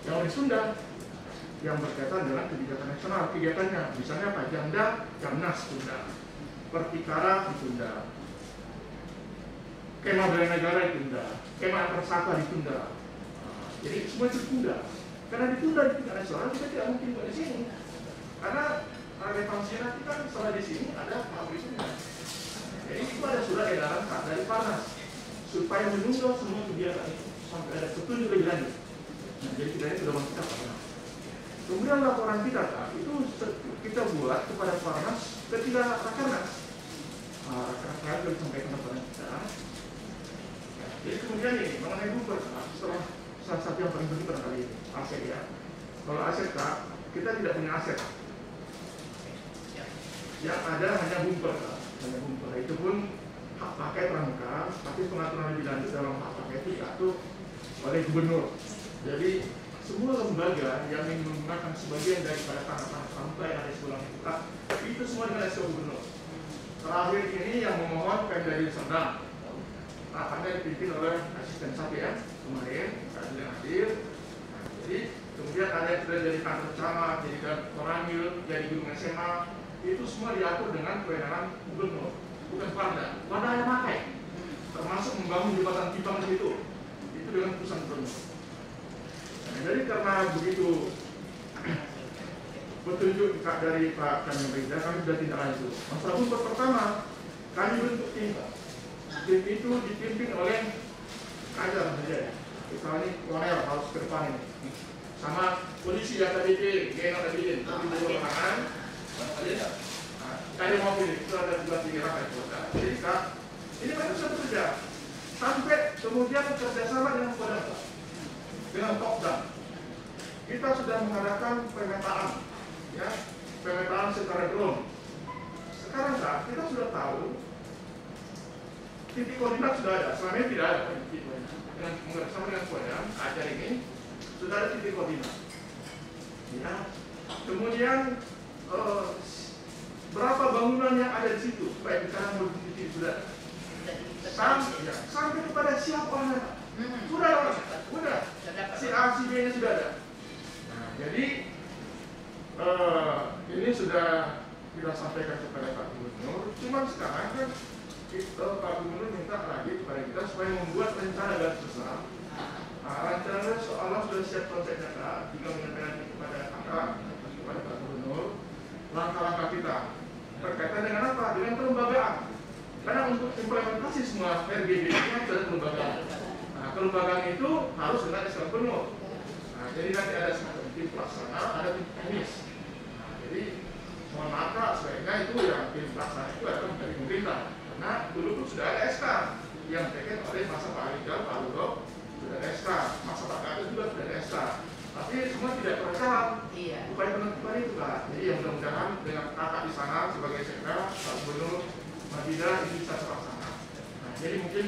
yang ditunda, yang berkaitan dengan kebijakan nasional, kegiatannya, misalnya apa? Jamda, Jamnas ditunda, Pertikara ditunda, Kemah Bela Negara ditunda, Kemah Persaka ditunda. Jadi semua itu ditunda. Karena ditunda di tingkat nasional, kita tidak mungkin buat di sini. Karena relevansi nanti kan setelah di sini ada pabrik-pabrik. Jadi itu ada surat edaran dari Panas supaya menunda semua kegiatan itu sampai ada petunjuk lebih lanjut. Nah, jadi kita ini sudah masuk apa? Kemudian laporan kita Kak, itu kita buat kepada Parnas ketika Rakernas. Rakernas sudah disampaikan laporan kita. Jadi kemudian ini mengenai bumper setelah salah satu yang paling penting barangkali ini aset ya. Kalau aset Kak, kita tidak punya aset. Yang ada hanya bumper Kak, hanya bumper. Itu pun hak pakai perangkat, tapi pengaturan lebih lanjut dalam hak pakai itu diatur oleh gubernur. Jadi semua lembaga yang ingin menggunakan sebagian daripada tanah-tanah sampai ada sebulan itu semua dengan SK gubernur. Terakhir ini yang memohon Pemda Serdang. Rapatnya dipimpin oleh asisten saya ya, kemarin keadilan hadir. Jadi kemudian ada yang sudah jadi kantor camat, jadi Korangil, jadi gunung SMA, itu semua diatur dengan kewenangan gubernur, bukan Pemda. Pemda hanya pakai, termasuk membangun jembatan Tipang itu dengan keputusan gubernur. Nah, jadi karena begitu petunjuk dari Pak Kanjeng Rida, kami sudah tindak lanjut. Masalah bumper pertama, kami bentuk tim. Tim itu dipimpin oleh kader saja. Kita ini kolonel harus ke depan ini. Sama polisi yang tadi Geno tadi di belakang. Kader mobil itu ada 2-3 rakyat kota. Jadi Kak, ini mereka sudah bekerja sampai kemudian kerjasama dengan Kodam, dengan Kopdam. Kita sudah mengadakan pemetaan, ya, pemetaan secara drone. Sekarang Kak, kita sudah tahu titik koordinat sudah ada, selama ini tidak ada titik koordinat. Dengan bersama dengan Kodam, ajar ini sudah ada titik koordinat. Ya. Kemudian berapa bangunan yang ada di situ, baik sekarang titik sudah. Sampai kepada siapa sudah, si A, si B nya sudah ada. Nah, jadi ini sudah kita sampaikan kepada Pak Gubernur. Cuma sekarang kan Pak Gubernur minta lagi kepada kita supaya membuat rencana garis besar. Nah, rencananya seolah sudah siap konsepnya Kak, juga menyampaikan kepada Kakak, kepada Pak Gubernur, langkah-langkah kita berkaitan dengan apa? Dengan kelembagaan. Karena untuk implementasi semua RGB ini harus ada kelembagaan. Nah, kelembagaan itu harus dengan SK Gubernur. Nah, jadi nanti ada semacam tim pelaksana, ada tim teknis. Nah, jadi mohon maaf Kak, sebaiknya itu yang tim pelaksana itu akan dari pemerintah. Karena dulu pun sudah ada SK yang taken oleh masa Pak Rijal, Pak Ludo, sudah ada SK. Masa Pak Gatot juga sudah ada SK. Tapi semua tidak berjalan. Upaya penentuan itu Kak. Jadi yang mudah-mudahan dengan kakak di sana sebagai sekda, Pak Gubernur, Madida itu bisa terlaksana. Nah, jadi mungkin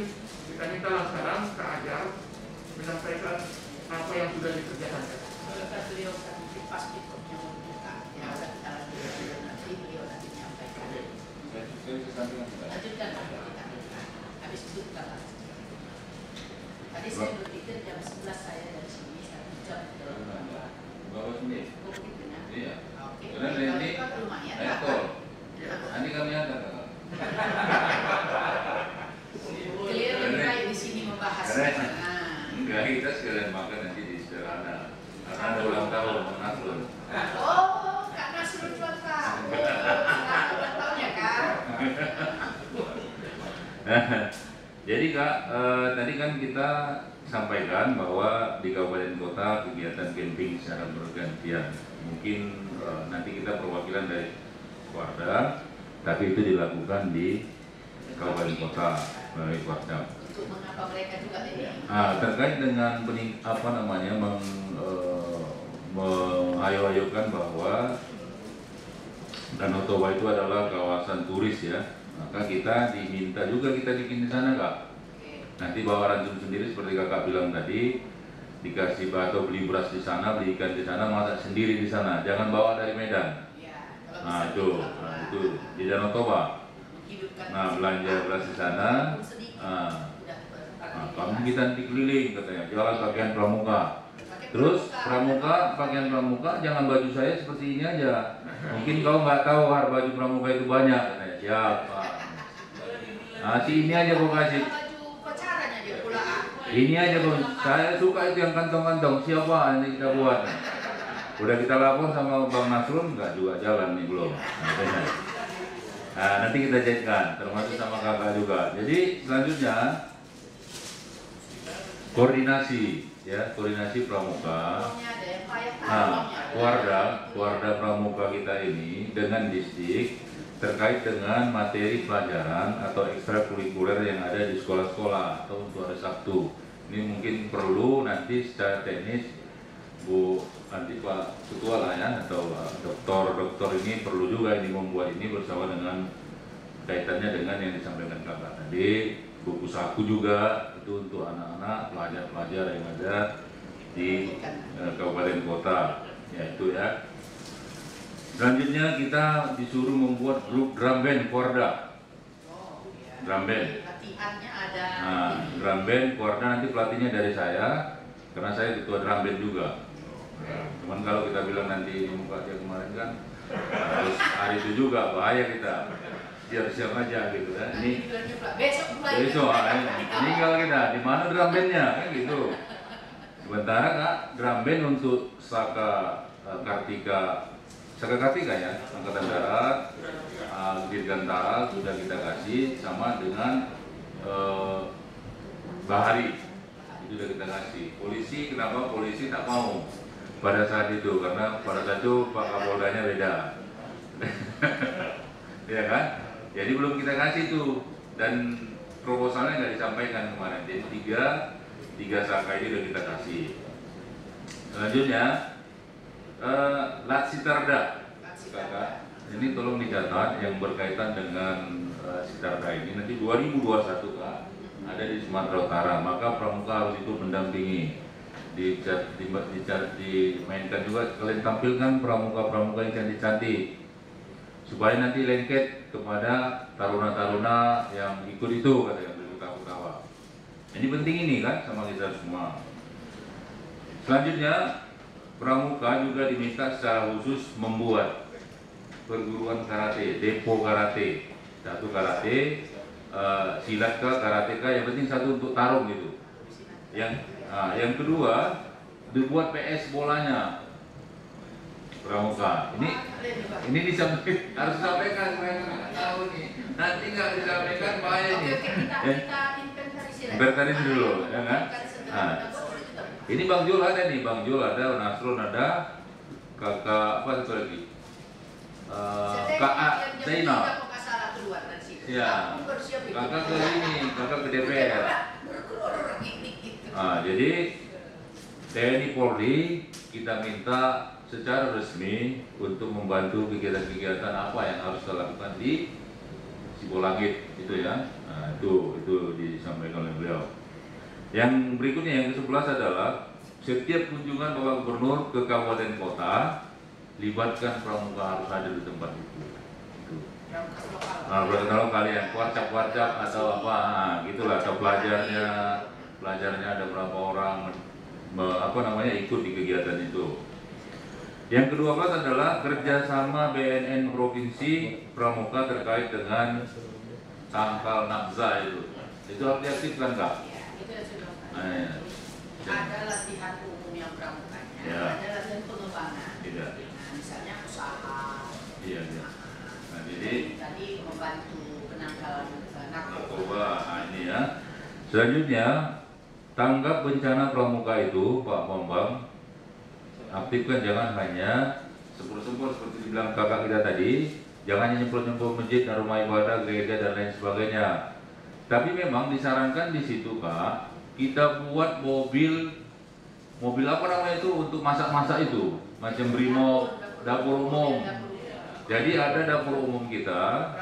kita minta sekarang Kak Ajar sampaikan sudah. Lanjutkan Pak. Habis itu kita bahas. Tadi saya berpikir jam 11 saya dari sini 1 jam ke Bawa sendiri. Bukit Tengah. Iya. Oke. Karena nanti lumayan. naik tol. Nanti kami antar. Clear lebih baik di sini membahas. Enggak, kita sekalian makan nanti di Sederhana. Karena ada ulang tahun Nasrul. Oh, Kak Nasrul ulang tahun. Selamat ulang tahun ya Kak. Jadi Kak, tadi kan kita sampaikan bahwa di kabupaten kota kegiatan camping secara bergantian. Mungkin nanti kita perwakilan dari Warda, tapi itu dilakukan di kabupaten kota melalui Warda. Untuk mengapa mereka juga ini? Terkait dengan mengayo-ayokan bahwa Danau Toba itu adalah kawasan turis ya, maka kita diminta juga kita bikin di sana Kak. Nanti bawa rancun sendiri seperti kakak bilang tadi, dikasih atau beli beras di sana, beli ikan di sana, masak sendiri di sana, jangan bawa dari Medan. Ya, Itu di Danau Toba. Nah, belanja beras di sana. Kamu kita nanti keliling katanya, jualan pakaian pramuka. Terus pakaian pramuka, jangan baju saya seperti ini aja. Mungkin kau nggak tahu harga baju pramuka itu banyak katanya. Siapa? Si ini aja kau kasih. Ini aja kau. Saya suka itu yang kantong-kantong. Siapa nanti kita buat? Udah kita lapor sama Bang Nasrul, nggak juga jalan nih belum. Nanti kita jadikan, termasuk sama kakak juga. Jadi selanjutnya koordinasi pramuka. Warda pramuka kita ini dengan distrik terkait dengan materi pelajaran atau ekstrakurikuler yang ada di sekolah-sekolah atau untuk hari Sabtu. Ini mungkin perlu nanti secara teknis nanti Pak Ketua lah ya, atau dokter ini perlu juga ini membuat ini bersama dengan kaitannya dengan yang disampaikan kakak tadi. Buku saku juga itu untuk anak-anak pelajar-pelajar yang ada di kabupaten kota, yaitu ya. Selanjutnya kita disuruh membuat grup drum band Porda. Drum band. Latihannya ada. Drum band Porda nanti pelatihnya dari saya, karena saya ketua drum band juga. Cuman kalau kita bilang nanti muka dia kemarin kan harus hari itu juga bahaya kita. Siap-siap aja gitu kan. Ini besok tinggal kita di mana drum bandnya kan gitu. Sementara Kak, drum band untuk Saka Kartika ya, Angkatan Darat, Dirgantara sudah kita kasih sama dengan Bahari itu sudah kita kasih. Polisi, kenapa polisi tak mau pada saat itu? Karena pada saat itu Pak Kapoldanya beda. Ya kan? Jadi belum kita kasih tuh, dan proposalnya nggak disampaikan kemarin. Jadi tiga saka ini udah kita kasih. Selanjutnya Latsitarda, kakak. Ini tolong dicatat yang berkaitan dengan Sitarda ini. Nanti 2021 Kak, ada di Sumatera Utara. Maka pramuka harus itu mendampingi. Dimainkan juga, kalian tampilkan pramuka-pramuka yang cantik-cantik, supaya nanti lengket kepada taruna-taruna yang ikut itu, katanya berkutawa. Ini penting ini kan sama kita semua. Selanjutnya pramuka juga diminta secara khusus membuat perguruan karate, depo karate, satu karate, silat ke karateka, yang penting satu untuk tarung gitu. Yang kedua dibuat PS bolanya. Pramuka ini disampaikan, harus disampaikan, saya nggak tahu nih, nanti nggak disampaikan bahaya nih. Kita inventaris dulu, ya kan? Ini Bang Jul ada nih, Bang Jul ada, Nasrul ada, kakak apa satu lagi, Kak Zainal, ya, kakak ke ini, kakak ke DPR. Jadi TNI Polri kita minta secara resmi untuk membantu kegiatan-kegiatan apa yang harus kita lakukan di Sibolangit itu ya. Nah, itu disampaikan oleh beliau. Yang berikutnya yang ke-11 adalah setiap kunjungan Bapak Gubernur ke kabupaten kota, libatkan pramuka harus ada di tempat itu. Kalau kalian kuarcap atau apa, gitulah. Atau pelajarnya ada berapa orang, ikut di kegiatan itu. Yang ke-12 adalah kerjasama BNN Provinsi Pramuka terkait dengan tangkal nafza itu. Itu harus diaktifkan nggak? Ya, itu yang sudah. Ya. Ada latihan umum yang pramukanya, Ya. ada latihan pengembangan. Tidak. Nah, misalnya usaha. Iya. Nah, jadi tadi membantu penangkalan narkoba. Ini ya. Selanjutnya, tanggap bencana pramuka itu, Pak Bambang, aktifkan, jangan hanya sempur-sempur seperti dibilang kakak kita tadi, jangan hanya nyempur-nyempur masjid dan rumah ibadah, gereja dan lain sebagainya. Tapi memang disarankan di situ, Kak, kita buat mobil apa namanya itu untuk masak-masak itu, macam brimo, dapur umum. Jadi ada dapur umum kita,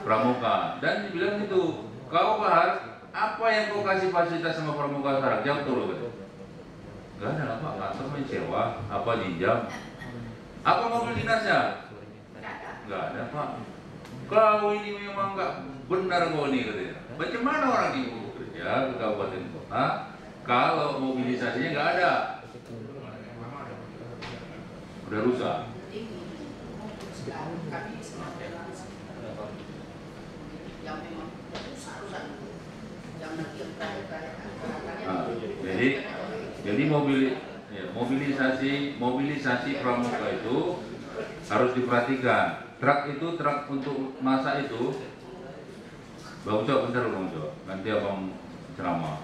pramuka, dan dibilang itu, kau Bahar, apa yang kau kasih fasilitas sama pramuka sekarang? Jawab dulu, gitu. Gak ada Pak, kantor menyewa, apa ninjam? Apa mobil dinasnya? Gak ada Pak. Kau ini memang gak benar kau ini, katanya. Bagaimana orang ibu kerja ke kabupaten kota kalau mobilisasinya gak ada? Udah rusak. Jadi mobilisasi pramuka itu harus diperhatikan. Truk itu, truk untuk masak itu, Bang Ujo, bentar Bang Ujo, nanti abang ceramah.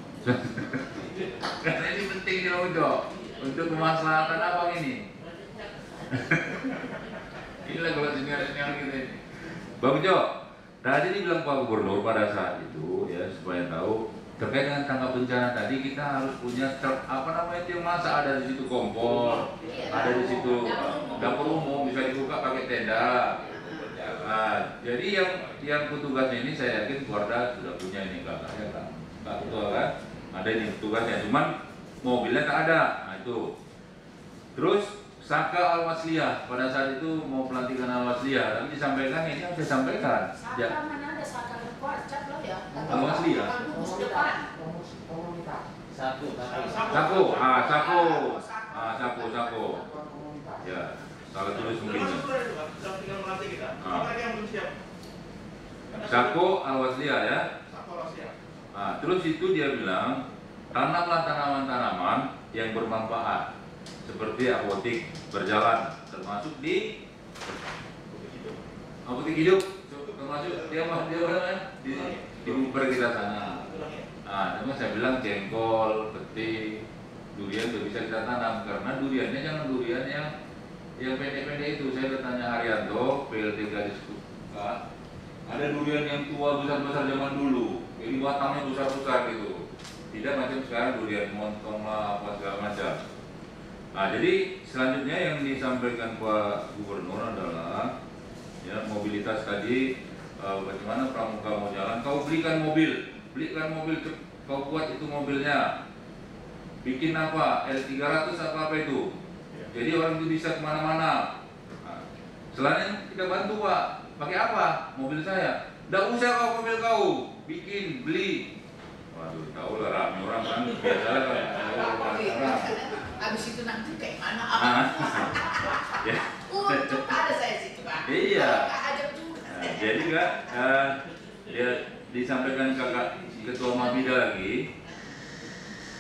Karena ini penting nih Bang Ujo, untuk kemaslahatan abang ini. Inilah kalau sinyal-sinyal gitu ini. Bang Ujo, tadi dibilang Pak Gubernur pada saat itu, ya supaya tahu, terkait dengan tanggap bencana tadi kita harus punya truk yang masak, ada di situ kompor, ada di situ dapur umum, bisa dibuka pakai tenda. Nah, jadi yang petugasnya ini saya yakin keluarga sudah punya ini kakaknya kan, Kak Ketua kan, ada ini petugasnya, cuman mobilnya tak ada. Nah itu. Terus Saka Al-Wasliyah pada saat itu mau pelantikan Al-Wasliyah, tapi disampaikan ini harus disampaikan. Saka mana ada Saka Kuarcap loh ya? Al-Wasliyah. Satu. Sako. Ya, salah tulis mungkin. Sako Al-Wasliyah ya. Nah, terus itu dia bilang tanamlah tanaman-tanaman yang bermanfaat seperti apotik berjalan, termasuk di apotik hidup, termasuk dia di Bumper kita sana. Nah, memang saya bilang jengkol, peti, durian itu bisa kita tanam karena duriannya jangan durian yang pendek-pendek itu. Saya bertanya Haryanto, PLT Gadis Kuka, ada durian yang tua besar-besar zaman dulu, jadi batangnya besar-besar gitu. Tidak macam sekarang durian montong lah apa segala macam. Nah, jadi selanjutnya yang disampaikan Pak Gubernur adalah ya mobilitas tadi, bagaimana pramuka mau jalan, kau belikan mobil, kau buat itu mobilnya, bikin apa L300 apa itu, jadi orang itu bisa kemana-mana. Nah, selain kita bantu Pak, pakai apa? Mobil saya. Tidak usah kau mobil kau, bikin, beli. Waduh, tahu lah rame orang kan, biasalah kan. Habis itu nanti kayak mana? Ya. Untuk ada saya situ Pak. Iya. Nah, jadi Kak, dia disampaikan kakak Ketua Mabida lagi.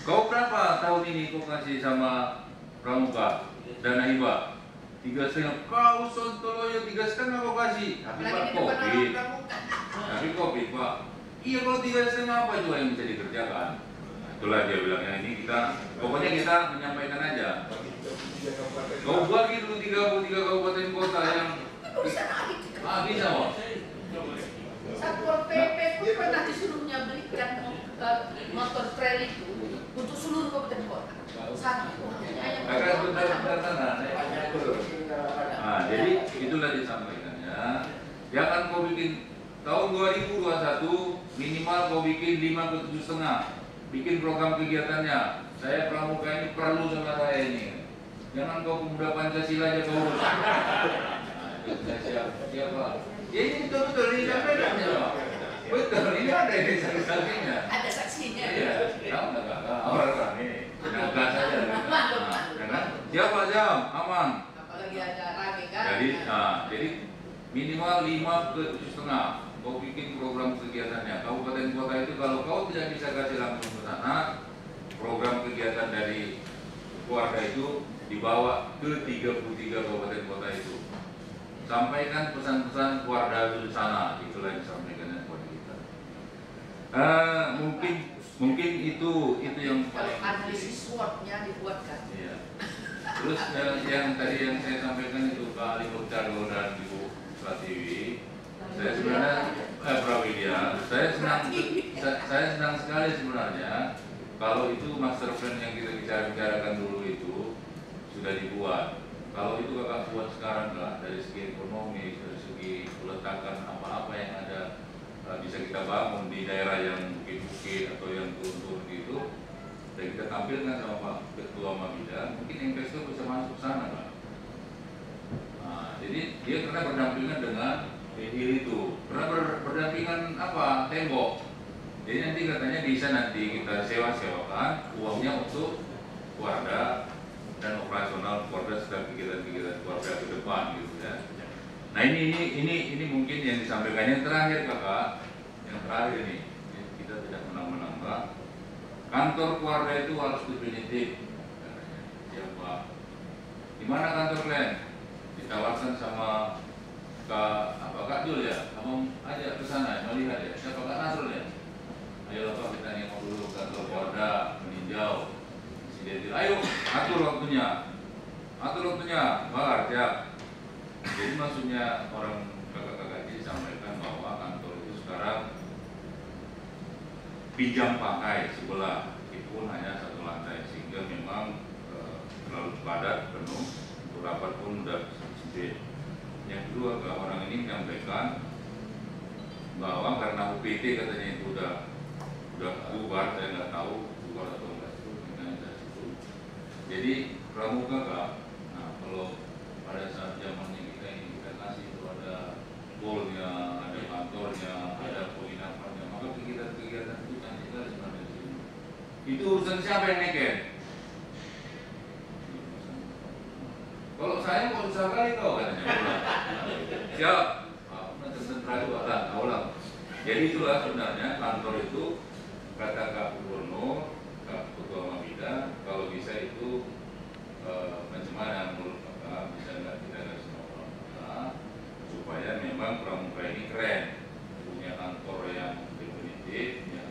Kau berapa tahun ini kau kasih sama pramuka dana hibah? 3,5. Kau Sontoloyo 3,5 kau kasih. Tapi Pak Covid. Tapi Covid Pak. Iya kalau 3,5 apa itu yang bisa dikerjakan? Nah, itulah dia bilangnya ini pokoknya kita menyampaikan aja. Kau bagi dulu 33 kabupaten kota yang bisa lagi. bisa Pak. Satpol PP pun pernah disuruhnya belikan motor trail itu untuk seluruh kabupaten kota. Satu. Nah, jadi itulah disampaikannya. Jangan kau bikin tahun 2021 minimal kau bikin 5 ke 7,5. Bikin program kegiatannya. Saya pramuka ini perlu sama saya ini. Jangan kau pemuda Pancasila aja kau urus. Nah, saya siapa? Ya ini betul-betul disampaikan ya. Betul, ini ada ini saksinya. Ada saksinya. Iya, tahu nggak? Orang ini gas saja. Siapa jam? Aman. Apalagi ada rame kan. Jadi minimal 5 ke 7,5. Kau bikin program kegiatannya. Kabupaten kota itu kalau kau tidak bisa kasih langsung ke sana, program kegiatan dari keluarga itu dibawa ke 33 kabupaten kota itu. Sampaikan pesan-pesan keluarga di sana, itulah yang disampaikan kepada kita. Mungkin itu yang Kalau paling analisis SWOT-nya dibuatkan. iya. Terus yang tadi yang saya sampaikan itu Pak Ali Mukhtarul dan Ibu Pratiwi, saya sebenarnya Prawidia, saya senang sekali sebenarnya kalau itu master plan yang kita bicarakan dulu itu sudah dibuat. Kalau itu kakak buat sekarang lah, dari segi ekonomi, dari segi peletakan apa-apa yang ada bisa kita bangun di daerah yang bukit-bukit atau yang turun-turun gitu, dan kita tampilkan sama Pak Ketua Mabida, mungkin investor bisa masuk sana Pak. Nah, jadi dia karena berdampingan dengan itu, karena berdampingan apa tembok. Jadi nanti katanya bisa nanti kita sewa-sewakan uangnya untuk keluarga dan operasional keluarga serta kegiatan-kegiatan keluarga ke depan gitu ya. Nah ini mungkin yang disampaikan yang terakhir kakak, yang terakhir nih kita tidak menambah. Kantor keluarga itu harus definitif. Siapa? Di mana kantor kalian? Ditawarkan sama Kak Jul ya, kamu ajak ke sana melihat ya. Siapa Kak Nasrul ya? Ayo Pak kita nengok dulu kantor keluarga meninjau. Ayo atur waktunya, siap. Jadi maksudnya orang kakak-kakak ini sampaikan bahwa kantor itu sekarang pinjam pakai sebelah, itu pun hanya satu lantai sehingga memang terlalu padat penuh, untuk rapat pun udah sempit. Yang kedua orang ini menyampaikan bahwa karena UPT katanya itu udah bubar, saya nggak tahu bubar atau enggak. Jadi pramuka Kak, nah kalau pada saat zamannya kita ini kita kasih itu ada bolnya, ada kantornya, ada penginapannya, maka kegiatan-kegiatan itu kan kita sebenarnya di sini. Itu urusan siapa yang neken? Kalau saya mau usaha kali kau katanya. Siap. Tersentrali ulang. Jadi itulah sebenarnya kantor itu kata Kak Gubernur, Kak Ketua Mabida, kalau bisa itu macam mana menurut Kakak, bisa nggak kita kasih nomor Kakak supaya memang pramuka ini keren, punya kantor yang definitif, yang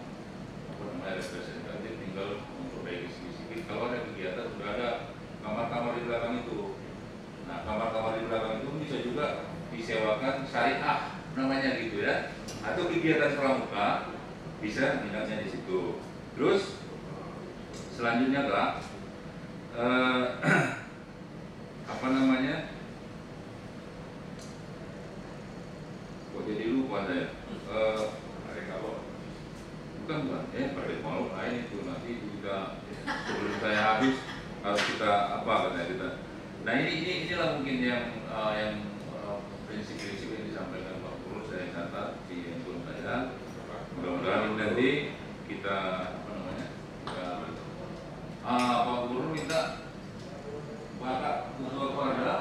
representatif, tinggal memperbaiki sedikit. Kalau ada kegiatan sudah ada kamar-kamar di belakang itu. Nah kamar-kamar di belakang itu bisa juga disewakan syariah namanya gitu ya, atau kegiatan pramuka bisa minatnya di situ. Terus selanjutnya Kak, apa namanya? Kok jadi lupa saya? Bukan, pada mau lain itu nanti kita sebelum saya habis harus kita apa katanya kita. Nah inilah mungkin yang prinsip-prinsip yang disampaikan Pak Guru, saya catat di handphone saya. Mudah-mudahan ini nanti kita apa namanya? Pak Guru minta Bapak Ketua Keluarga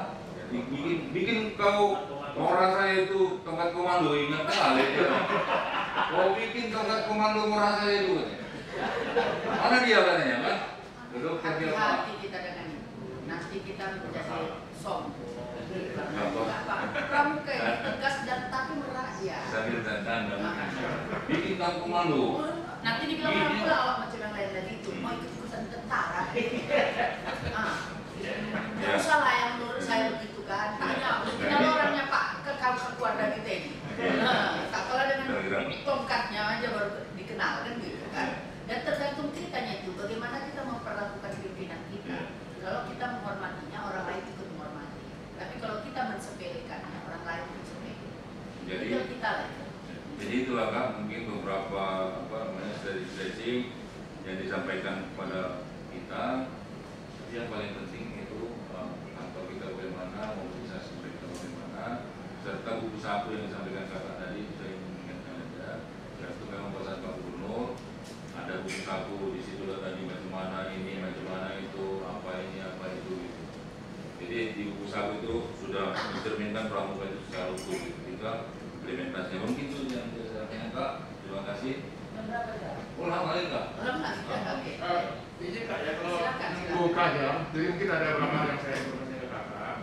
bikin kau orang saya itu tongkat komando, ingat kali ya. Kau bikin tongkat komando orang saya itu. Mana dia katanya kan? Hati-hati kita dengan itu. Nanti kita menjadi sombong. Pramuka ini tegas dan tapi merakyat. Sambil tanda bikin tongkat komando. Nanti dibilang orang pula awak macam yang lain lagi itu mau ikut-ikutan tentara. Tidak usah lah yang menurut saya begitu kan. Tanya, kenal orangnya Pak ke keluarga kita ini. Tak kalah dengan tongkatnya aja baru dikenal kan gitu kan. Dan tergantung ceritanya itu bagaimana kita memperlakukan pimpinan kita. Kalau kita menghormatinya, orang lain ikut menghormati. Tapi kalau kita mensepelekannya, orang lain mensepelekan. Jadi kita lah. Jadi itulah Kak, mungkin beberapa strategi yang disampaikan kepada kita. Yang paling penting itu kantor kita bagaimana, mobilisasi mereka bagaimana, serta buku saku yang disampaikan aja. Jadi mungkin ada beberapa hal yang saya informasikan ke kakak.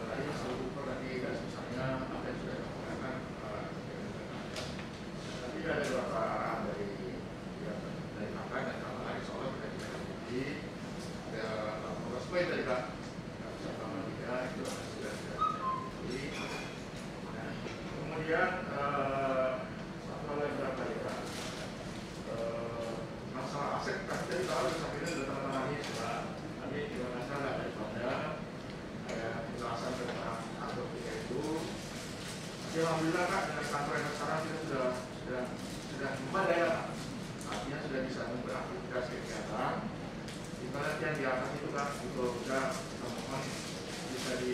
Tadi selalu ukur tadi garis besarnya apa yang sudah dilakukan. Tapi ada beberapa arahan dari kakak dan kakak lain soal kita jadi ada 14 poin tadi kak. Sama tiga itu sudah jadi. Nah, kemudian satu hal yang berapa ya kak? Masalah aset kan jadi tahu sampai ini sudah tertangani sudah. Tapi tidak masalah daripada ada penjelasan tentang aktor itu. Tapi alhamdulillah kak dengan kantor yang sekarang kita sudah memadai ya, artinya sudah bisa beraktivitas kegiatan. Kita lihat yang di atas itu kan itu sudah teman-teman bisa di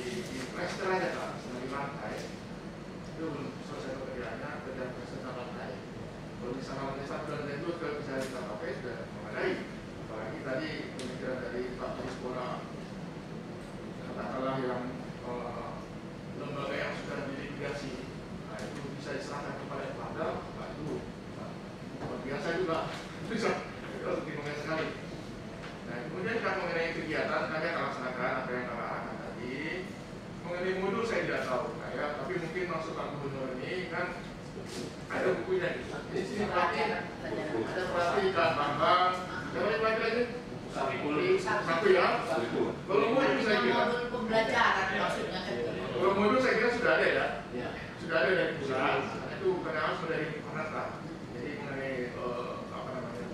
plaster aja kan, di lantai itu belum selesai pekerjaannya, kerjaan plaster lantai. Kalau misalnya lantai 1 dan lantai 2 sudah bisa kita pakai sudah memadai. Apalagi tadi pemikiran dari Pak Sekolah katakanlah yang lembaga yang sudah dilikuidasi, nah itu bisa diserahkan kepada pelanggar, nah itu luar biasa juga, bisa dimulai sekali. Nah kemudian kita mengenai kegiatan kami akan laksanakan apa yang kami arahkan tadi. Mengenai modul saya tidak tahu, tapi mungkin masukan gubernur ini kan ada bukunya. Di sini pelatih, ada pelatih dan bambang. Siapa yang pelatih lagi? Satu ya. Kalau modul saya kira. Modul pembelajaran maksudnya kan. Kalau modul saya kira sudah ada ya. Sudah ada dari pusat. Itu karena harus dari mana lah. Jadi mengenai apa namanya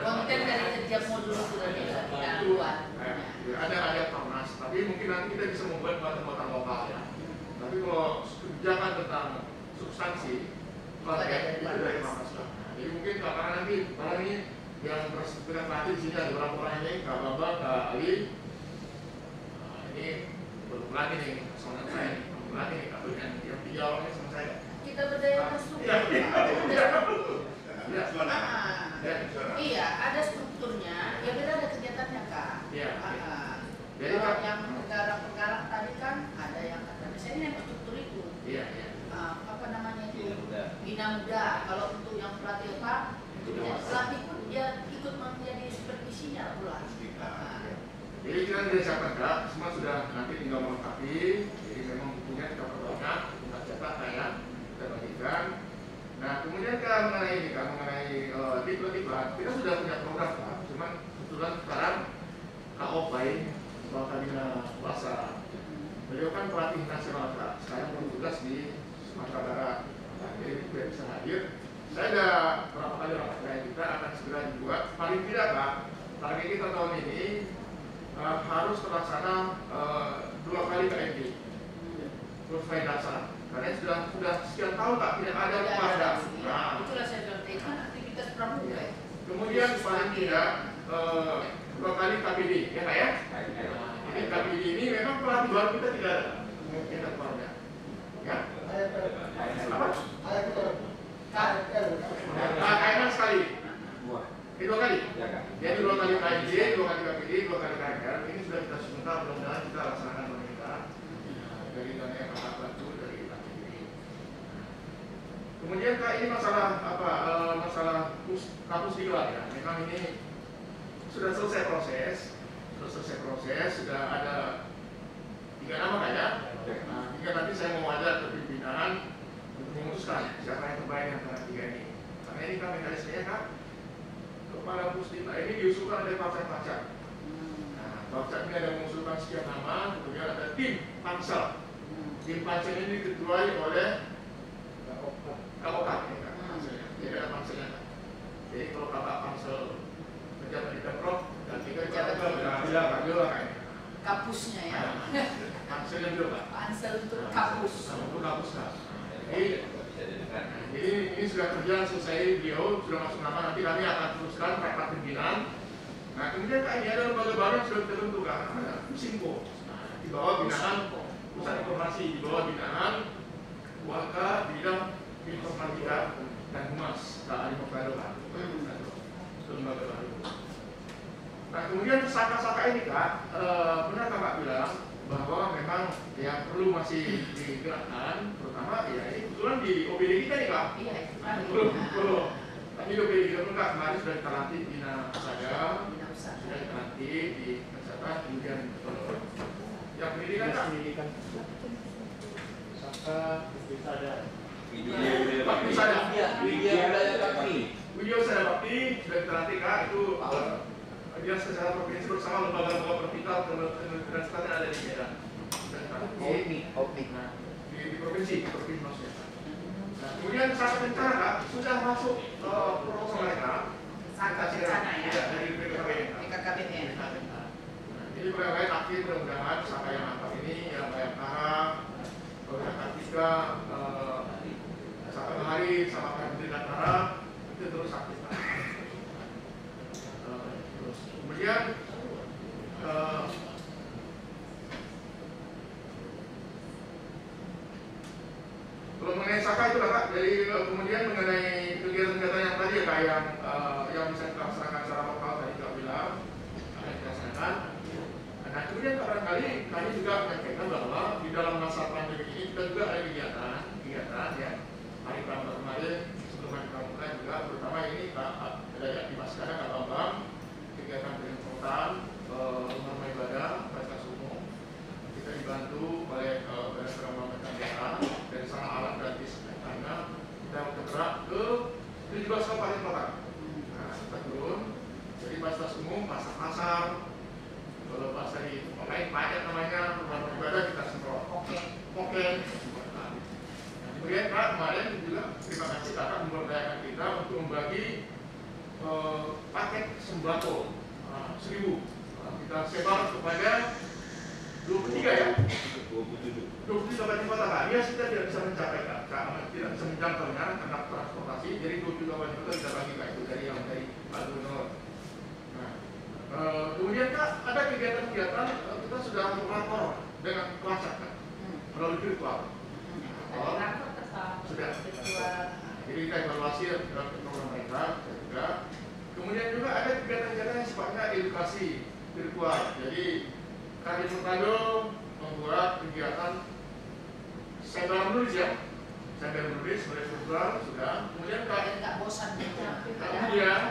konten dari setiap modul sudah itu ada Komnas. Tapi mungkin nanti kita bisa membuat muatan lokal ya. Tapi kalau kebijakan tentang substansi itu dari Komnas. Jadi mungkin karena nanti barang ini yang berseberangan pelatih di sini ada beberapa orang ini, Kak Bambang, Kak Ali. Ini pelatih nih, sama saya nih, pelatih nih, yang 3 orang ini sama saya. Kita berdaya masuk. Iya, ada strukturnya. Ya kita ada kegiatannya kak. Jadi kalau yang penggarap tadi kan ada yang kata misalnya yang struktur itu. Apa namanya itu? Bina Muda. Kalau untuk yang pelatih apa? Pelatih pun dia ikut menjadi supervisinya pula. Jadi kita sudah siapkan kak, semua sudah nanti tinggal melengkapi. Jadi memang bukunya kita perbanyak, kita cetak kayak kita bagikan. Nah kemudian kan mengenai ini kan mengenai diklat kita sudah punya program kak. Cuman kebetulan sekarang Kak Opai, Kepala Kabina Kuasa, beliau kan pelatih nasional kak. Sekarang bertugas di Sumatera Barat. Nah, jadi tidak bisa hadir. Saya ada berapa kali rapat kayak kita akan segera dibuat. Paling tidak kak, target kita tahun ini harus terlaksana 2 kali KMD, survei dasar. Karena sudah sekian tahun tak tidak ada pada. Nah, itulah saya bilang kan aktivitas pramuka. Kemudian paling tidak 2 kali KPD, ya kak ya? Jadi KPD ini memang pelatih baru kita tidak ada. Kita keluarnya, ya? Apa? KMN sekali. 2 kali. Jadi 2 kali KMD, 2 kali KPD, 2 kali KMR. Ini sudah kita sebentar, mudah-mudahan kita laksanakan pemerintah dari dana yang kakak bantu dari KPD. Kemudian kak ini masalah apa? Masalah kampus di luar ya. Memang ini sudah selesai proses, sudah ada 3 nama kan ya. Nah, jika nanti saya mau ada kepimpinan untuk memutuskan siapa yang terbaik antara 3 ini. Karena ini kan mekanismenya kan kepala Pusdikna ini diusulkan oleh Pacar. Nah, Pacar ini ada mengusulkan sekian nama, kemudian ada tim pansel. Tim pansel ini diketuai oleh Kapokat, ya, jadi ada panselnya. Jadi kalau kakak pansel pejabat di Pemprov dan 3 pejabat beliau kayaknya. Kapusnya ya. Panselnya beliau pak. Pansel untuk kapus. Untuk kapus kan. Jadi ini sudah kerja selesai, beliau sudah masuk nama, nanti kami akan teruskan rapat pimpinan. Nah kemudian ini ada lembaga baru yang sudah terbentuk kan, ada Pusimpo. Di bawah binaan Pusat Informasi, di bawah binaan Waka Bidang Informatika dan Humas, Kak Ali Mokado kan. Lembaga baru. Nah kemudian saka-saka ini kak, benar kakak bilang bahwa memang yang perlu masih digerakkan, terutama ya ini kebetulan di OPD kita nih kak. Iya, Belum. Tapi di OPD kita pun kak, kemarin sudah kita latih bina usaha, sudah kita latih. di kesehatan, kemudian yang pendidikan Kak. Saka bisa ada Widya Usada Bakti sudah kita nanti Kak, itu dia secara provinsi bersama lembaga-lembaga vertikal dan universitas yang ada di Medan. Nah, di provinsi maksudnya. Nah, kemudian Saka Kencana Kak sudah masuk proposal mereka. Saka Kencana ya. Dari BKKBN. Jadi pegawai aktif mudah-mudahan Saka yang angkat ini yang Bayangkara, Kartika, Saka Mahari, sama Menteri Natara itu terus aktif. Terus kemudian kalau mengenai Saka itu Kak, jadi kemudian mengenai kegiatan-kegiatan yang tadi ya Kak, yang bisa kita laksanakan secara lokal tadi Kak bilang akan kita laksanakan. Nah kemudian barangkali kami juga menyampaikan bahwa di dalam masa pandemi ini kita juga ada kegiatan ya hari Pramuka kemarin sebelum hari Pramuka juga terutama ini ada di Maskana Kak Bambang kegiatan penyemprotan rumah ibadah fasilitas umum kita dibantu oleh berdasarkan pembangunan desa dari sana alat gratis karena kita bergerak ke 17 kabupaten kota. Nah kita turun jadi fasilitas umum pasar kalau bahasa di lain pajak namanya rumah ibadah kita semprot. Oke. Kemudian Kak kemarin juga terima kasih Kakak memberdayakan kita untuk membagi paket sembako 1000. Kita sebar kepada 23 ya. 27 kabupaten kota Kak. Dia kita tidak bisa mencapai Kak, tidak bisa menjangkaunya karena transportasi. Jadi 27 kabupaten kota kita bagi Kak itu dari Pak Gubernur. Kemudian Kak ada kegiatan-kegiatan kita sudah lapor dengan pelacak Kak melalui virtual. Sudah. Jadi kita evaluasi dalam program mereka juga. Kemudian juga ada kegiatan-kegiatan yang sifatnya edukasi virtual. Jadi Kadin Mutado membuat kegiatan cyber menulis ya. Cyber menulis virtual sudah. Kemudian nggak bosan kemudian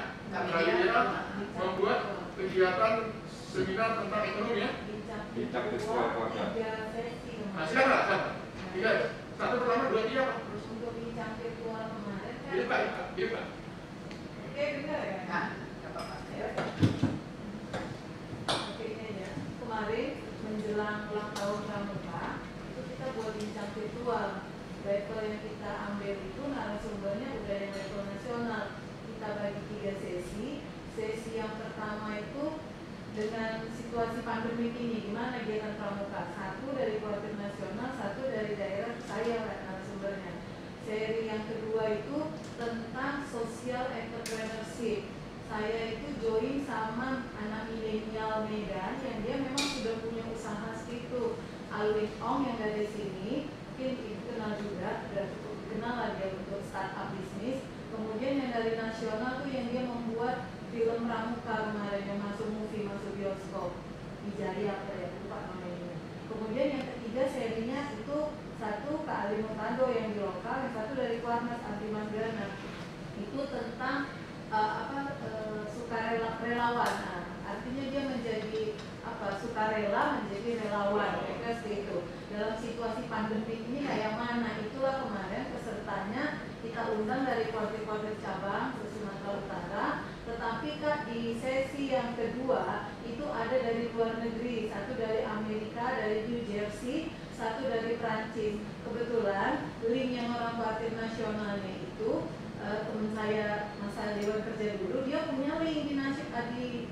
membuat kegiatan seminar tentang ekonomi ya. Bincang virtual keluarga. Nah, silakan. Tiga. Satu pertama, dua tiga. Terus untuk bincang virtual kemarin kan. Iya Pak. Oke, benar ya. Nah, nggak apa-apa. Oke, ini aja. Kemarin menjelang ulang tahun Pramuka itu kita buat bincang virtual. Level yang kita ambil itu narasumbernya udah yang level nasional. Kita bagi 3 sesi. Sesi yang pertama itu dengan situasi pandemi ini, gimana kegiatan Pramuka? 1 dari kuartir nasional, 1 dari daerah saya narasumbernya. Seri yang kedua itu tentang social entrepreneurship. Saya itu join sama anak milenial Medan yang dia memang sudah punya usaha seperti Alwin Ong yang dari sini, mungkin ibu kenal juga, sudah cukup dikenal lah dia untuk startup bisnis. Kemudian yang dari nasional tuh yang dia membuat film Pramuka kemarin yang masuk bioskop di Jari apa ya, lupa namanya. Kemudian yang ketiga serinya itu 1 Kak Ali Mutando yang di lokal, yang 1 dari Kuarnas Anti Masgana. Itu tentang sukarelawan. Nah, artinya dia menjadi sukarela menjadi relawan, mereka seperti itu. Dalam situasi pandemi ini kayak mana? Itulah kemarin pesertanya kita undang dari kuartir-kuartir cabang se Sumatera Utara. Tetapi Kak di sesi yang kedua itu ada dari luar negeri, 1 dari Amerika, dari New Jersey, 1 dari Prancis. Kebetulan link yang orang kuartir nasionalnya itu teman saya masa Dewan Kerja dulu, dia punya link di nasib di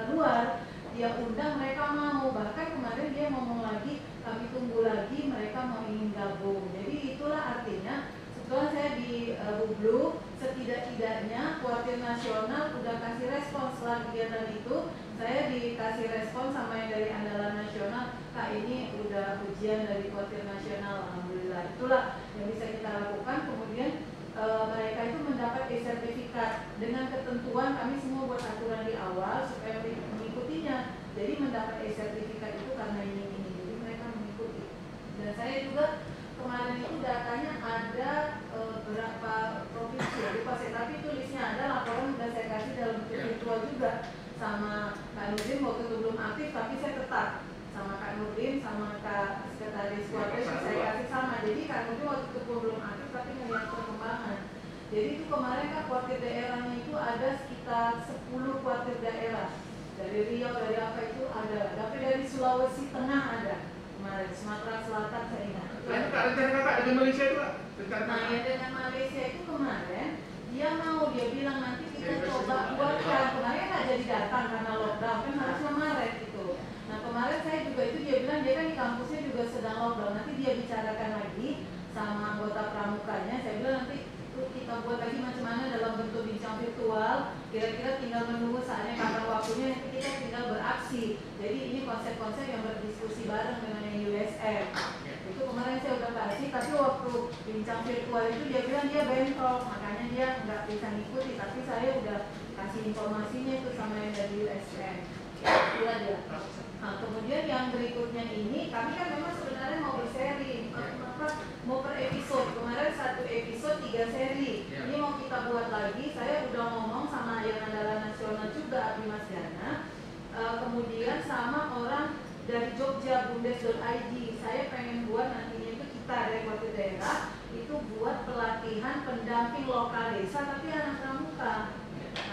luar, dia undang, mereka mau. Bahkan kemarin dia ngomong lagi, kami tunggu lagi, mereka mau ingin gabung. Jadi itulah artinya setelah saya di Hublu, setidak-tidaknya kuartir nasional udah kasih respon. Setelah kegiatan itu saya dikasih respon sama yang dari Andalan Nasional, Kak ini udah ujian dari kuartir nasional, alhamdulillah. Itulah yang bisa kita lakukan. Kemudian mereka itu mendapat e-sertifikat dengan ketentuan, kami semua buat aturan di awal supaya mengikutinya. Jadi mendapat e-sertifikat itu karena ini, jadi mereka mengikuti. Dan saya juga kemarin itu datanya ada berapa provinsi ya, lupa saya, tapi itu listnya ada, laporan sudah saya kasih dalam bentuk virtual juga. sama Kak Nurdin waktu itu belum aktif, tapi saya tetap sama Kak Nurdin sama Kak Sekretaris Keluarga saya kasih sama. Jadi Kak Nurdin waktu itu pun belum aktif tapi melihat perkembangan. Jadi itu kemarin Kak kuartir daerahnya itu ada sekitar 10 kuartir daerah. Dari Riau, dari apa itu ada, tapi dari Sulawesi Tengah ada kemarin, Sumatera Selatan saya ingat. Lain Kak, rencana Kakak dengan Malaysia itu Kak? Nah ya dengan Malaysia itu kemarin dia bilang nanti kita coba buatkan, kemarin nggak jadi datang karena lockdown kan harusnya Maret gitu. Nah kemarin saya juga itu dia bilang dia kan di kampusnya juga sedang lockdown, nanti dia bicarakan lagi sama anggota pramukanya. Saya bilang nanti itu kita buat lagi macam-mana dalam bentuk bincang virtual, kira-kira tinggal menunggu saatnya kapan waktunya, nanti kita tinggal beraksi. Jadi ini konsep-konsep yang berdiskusi bareng dengan yang USM. Itu kemarin saya udah kasih, tapi waktu bincang virtual itu dia bilang dia bentrok, makanya dia nggak bisa ngikuti, tapi saya udah kasih informasinya itu sama yang dari USM. Itu aja. Nah, kemudian yang berikutnya ini, kami kan memang sebenarnya mau berseri, mau per episode. Kemarin 1 episode 3 seri. Ini mau kita buat lagi. Saya udah ngomong sama yang andalan nasional juga, Abi Mas Gana. Kemudian sama orang dari Jogja, Bumdes.id. Saya pengen buat nantinya itu kita dari Kuartir Daerah itu buat pelatihan pendamping lokal desa, tapi anak pramuka.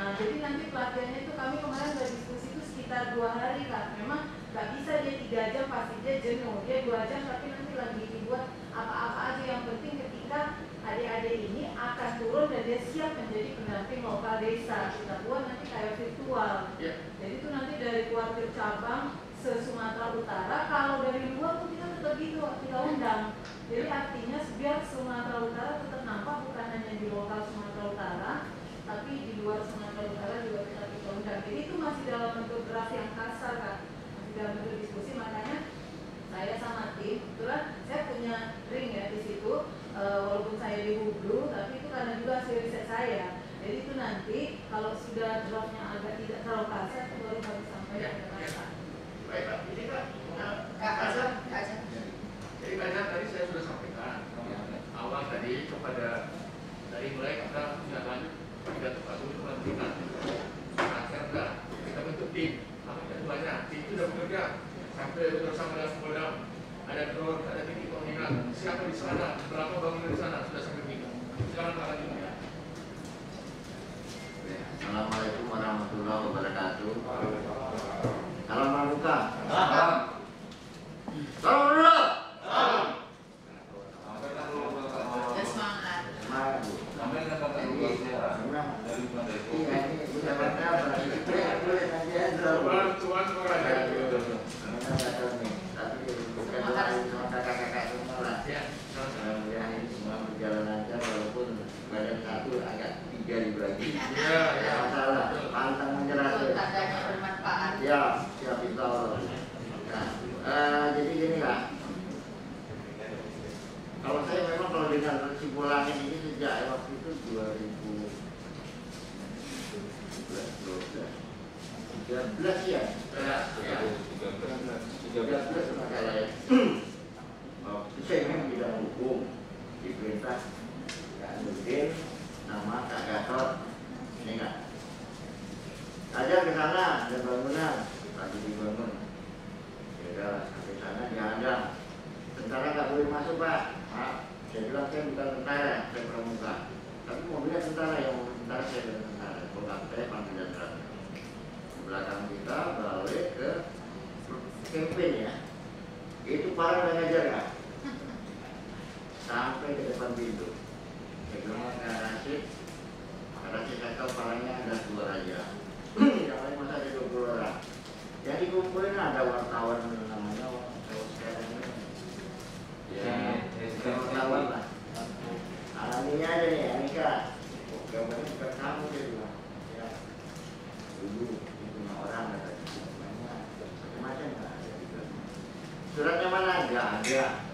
Nah, jadi nanti pelatihannya itu kami kemarin berdiskusi itu sekitar 2 hari Kak. Memang nggak bisa dia 3 jam pasti dia jenuh, dia 2 jam tapi nanti lagi dibuat apa-apa aja yang penting ketika adik-adik ini akan turun dan dia siap menjadi pendamping lokal desa. Kita buat nanti kayak virtual. Jadi itu nanti dari kuartir cabang se-Sumatera Utara, kalau dari luar tuh kita tetap gitu, kita undang. Jadi artinya biar Sumatera Utara tetap nampak bukan hanya di lokal Sumatera Utara, tapi di luar Sumatera Utara juga tetap kita undang. Jadi itu masih dalam bentuk draft yang kasar Kak, masih dalam bentuk diskusi. Makanya saya sama tim, kebetulan saya punya ring ya di situ, walaupun saya di Hublu, tapi itu karena juga hasil riset saya. Jadi itu nanti kalau sudah draftnya agak tidak terlalu kasar, itu baru kami sampaikan ke Kak. Baik Pak, ini Kak. Jadi banyak tadi saya sudah sampaikan awal tadi kepada dari mulai kita tidak lanjut tidak tepat untuk menentukan akhirnya kita bentuk tim. Namanya banyak tim itu sudah bekerja sampai bersama dengan Polda, ada drone, ada titik koordinat, siapa di sana, berapa bangunan di sana sudah sampai tinggal. Sekarang Pak lagi ya. Assalamualaikum warahmatullahi wabarakatuh. Salam pramuka. Salam dulu. Semangat. Semangat Bu. Sampai kan kata dua sejarah dari Pandai. Iya ini udah berapa? Boleh nanti aja. Tuan semuanya. Karena nggak tahu nih. Tapi bukan sama kakak-kakak semua lah. Mudah-mudahan ini semua berjalan lancar walaupun badan satu agak 3 dibagi. Ya. Masalah. Pantang menyerah. Itu tandanya bermanfaat. Ya, siap insya Allah. Nah, jadi gini lah. Kalau saya memang kalau dengan Sibulangin ini sejak waktu itu 2013 ya. 13 masalah ya. Waktu saya memang bidang hukum di perintah Kak Nurdin nama Kak Gatot. Ini enggak. Ajar ke sana ada bangunan lagi dibangun. Ya sampai sana dihadang. Tentara nggak boleh masuk Pak. Saya bilang saya bukan tentara, saya pramuka. Tapi mobilnya tentara, yang mobil tentara saya bukan tentara. Kalau saya panggilan tentara. Di belakang kita balik ke campaign ya. Itu parah nggak ngajar ya. Sampai ke depan pintu. Saya bilang Kak Rashid saya tahu parahnya ada 2 aja. Yang lain masa ada 20 orang. Jadi kumpulin ada wartawan namanya wartawan sekarang ini. Ya, wartawan lah. Alaminya aja nih, Anika. Gambarnya bukan kamu dia bilang. Ya, dulu itu orang kata macam-macam lah. Suratnya mana? Nggak ada.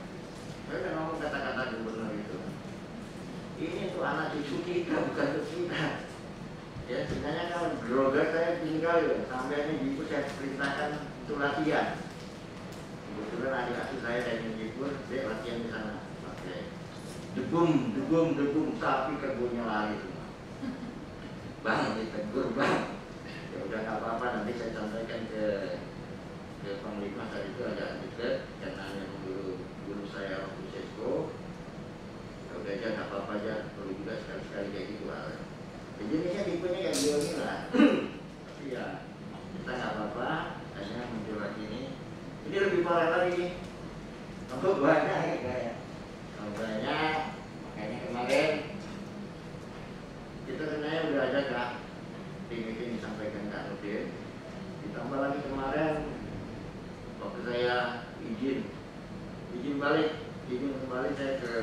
Saya udah ngomong kata-kata gubernur itu. Ini tuh anak cucu kita, bukan untuk kita. Ya sebenarnya kalau grogat saya tinggal ya, sampai ini ibu saya perintahkan untuk latihan. Kebetulan adik asuh saya dari Jepur, dia latihan di sana. Pakai debum, sapi kebunnya lari semua. Bang, ditegur bang. Ya udah nggak apa-apa, nanti saya sampaikan ke Panglima. Saat itu agak dekat karena memang guru saya waktu Sesko. Ya udah aja nggak apa-apa aja, perlu juga sekali-sekali kayak gitu lah. Jenisnya tipenya kayak gini lah. Tapi ya kita nggak apa-apa, akhirnya muncul lagi ini. Ini lebih parah lagi. Untuk banyak ya kayak banyak, makanya kemarin kita sebenarnya udah ada Kak, ini disampaikan Kak Nurdin. Ditambah lagi kemarin waktu saya izin kembali saya ke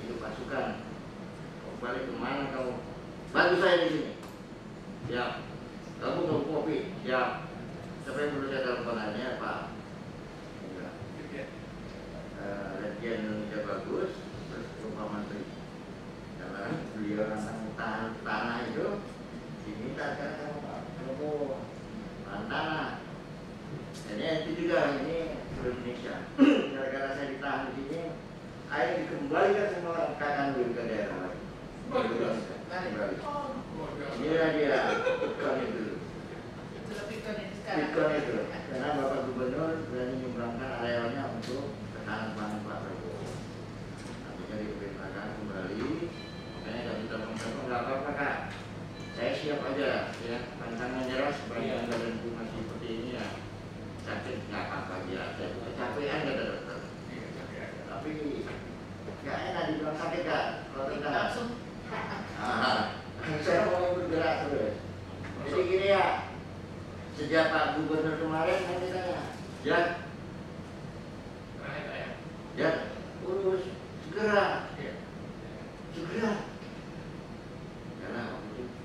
hidup pasukan. Kau balik kemana kau? Bantu saya di sini. Ya, kamu mau kopi? Ya. Siapa yang perlu saya teleponannya Pak? Latihan Indonesia bagus, terus Bapak Menteri. Karena beliau tentang tanah itu diminta kan Pak Prabowo tanah. Jadi itu juga ini seluruh Indonesia. Gara-gara saya ditahan di sini, akhirnya dikembalikan semua kakak dulu ke daerah lain. Kembali. Inilah dia Bitcoin itu. Bitcoin itu. Karena Bapak Gubernur berani menyumbangkan arealnya untuk ketahanan pangan Pak Prabowo. Nantinya diperintahkan kembali. Makanya kami telepon-telepon nggak apa-apa Kak. Saya siap aja ya. Pantang menyerah sepanjang badanku masih seperti ini ya. Sakit nggak apa-apa aja. Saya kecapean kata dokter. Tapi nggak enak dibilang sakit Kak. Kalau tidak langsung. Saya mau bergerak terus. Jadi gini ya. Sejak Pak Gubernur kemarin nanti saya ya urus segera karena waktu itu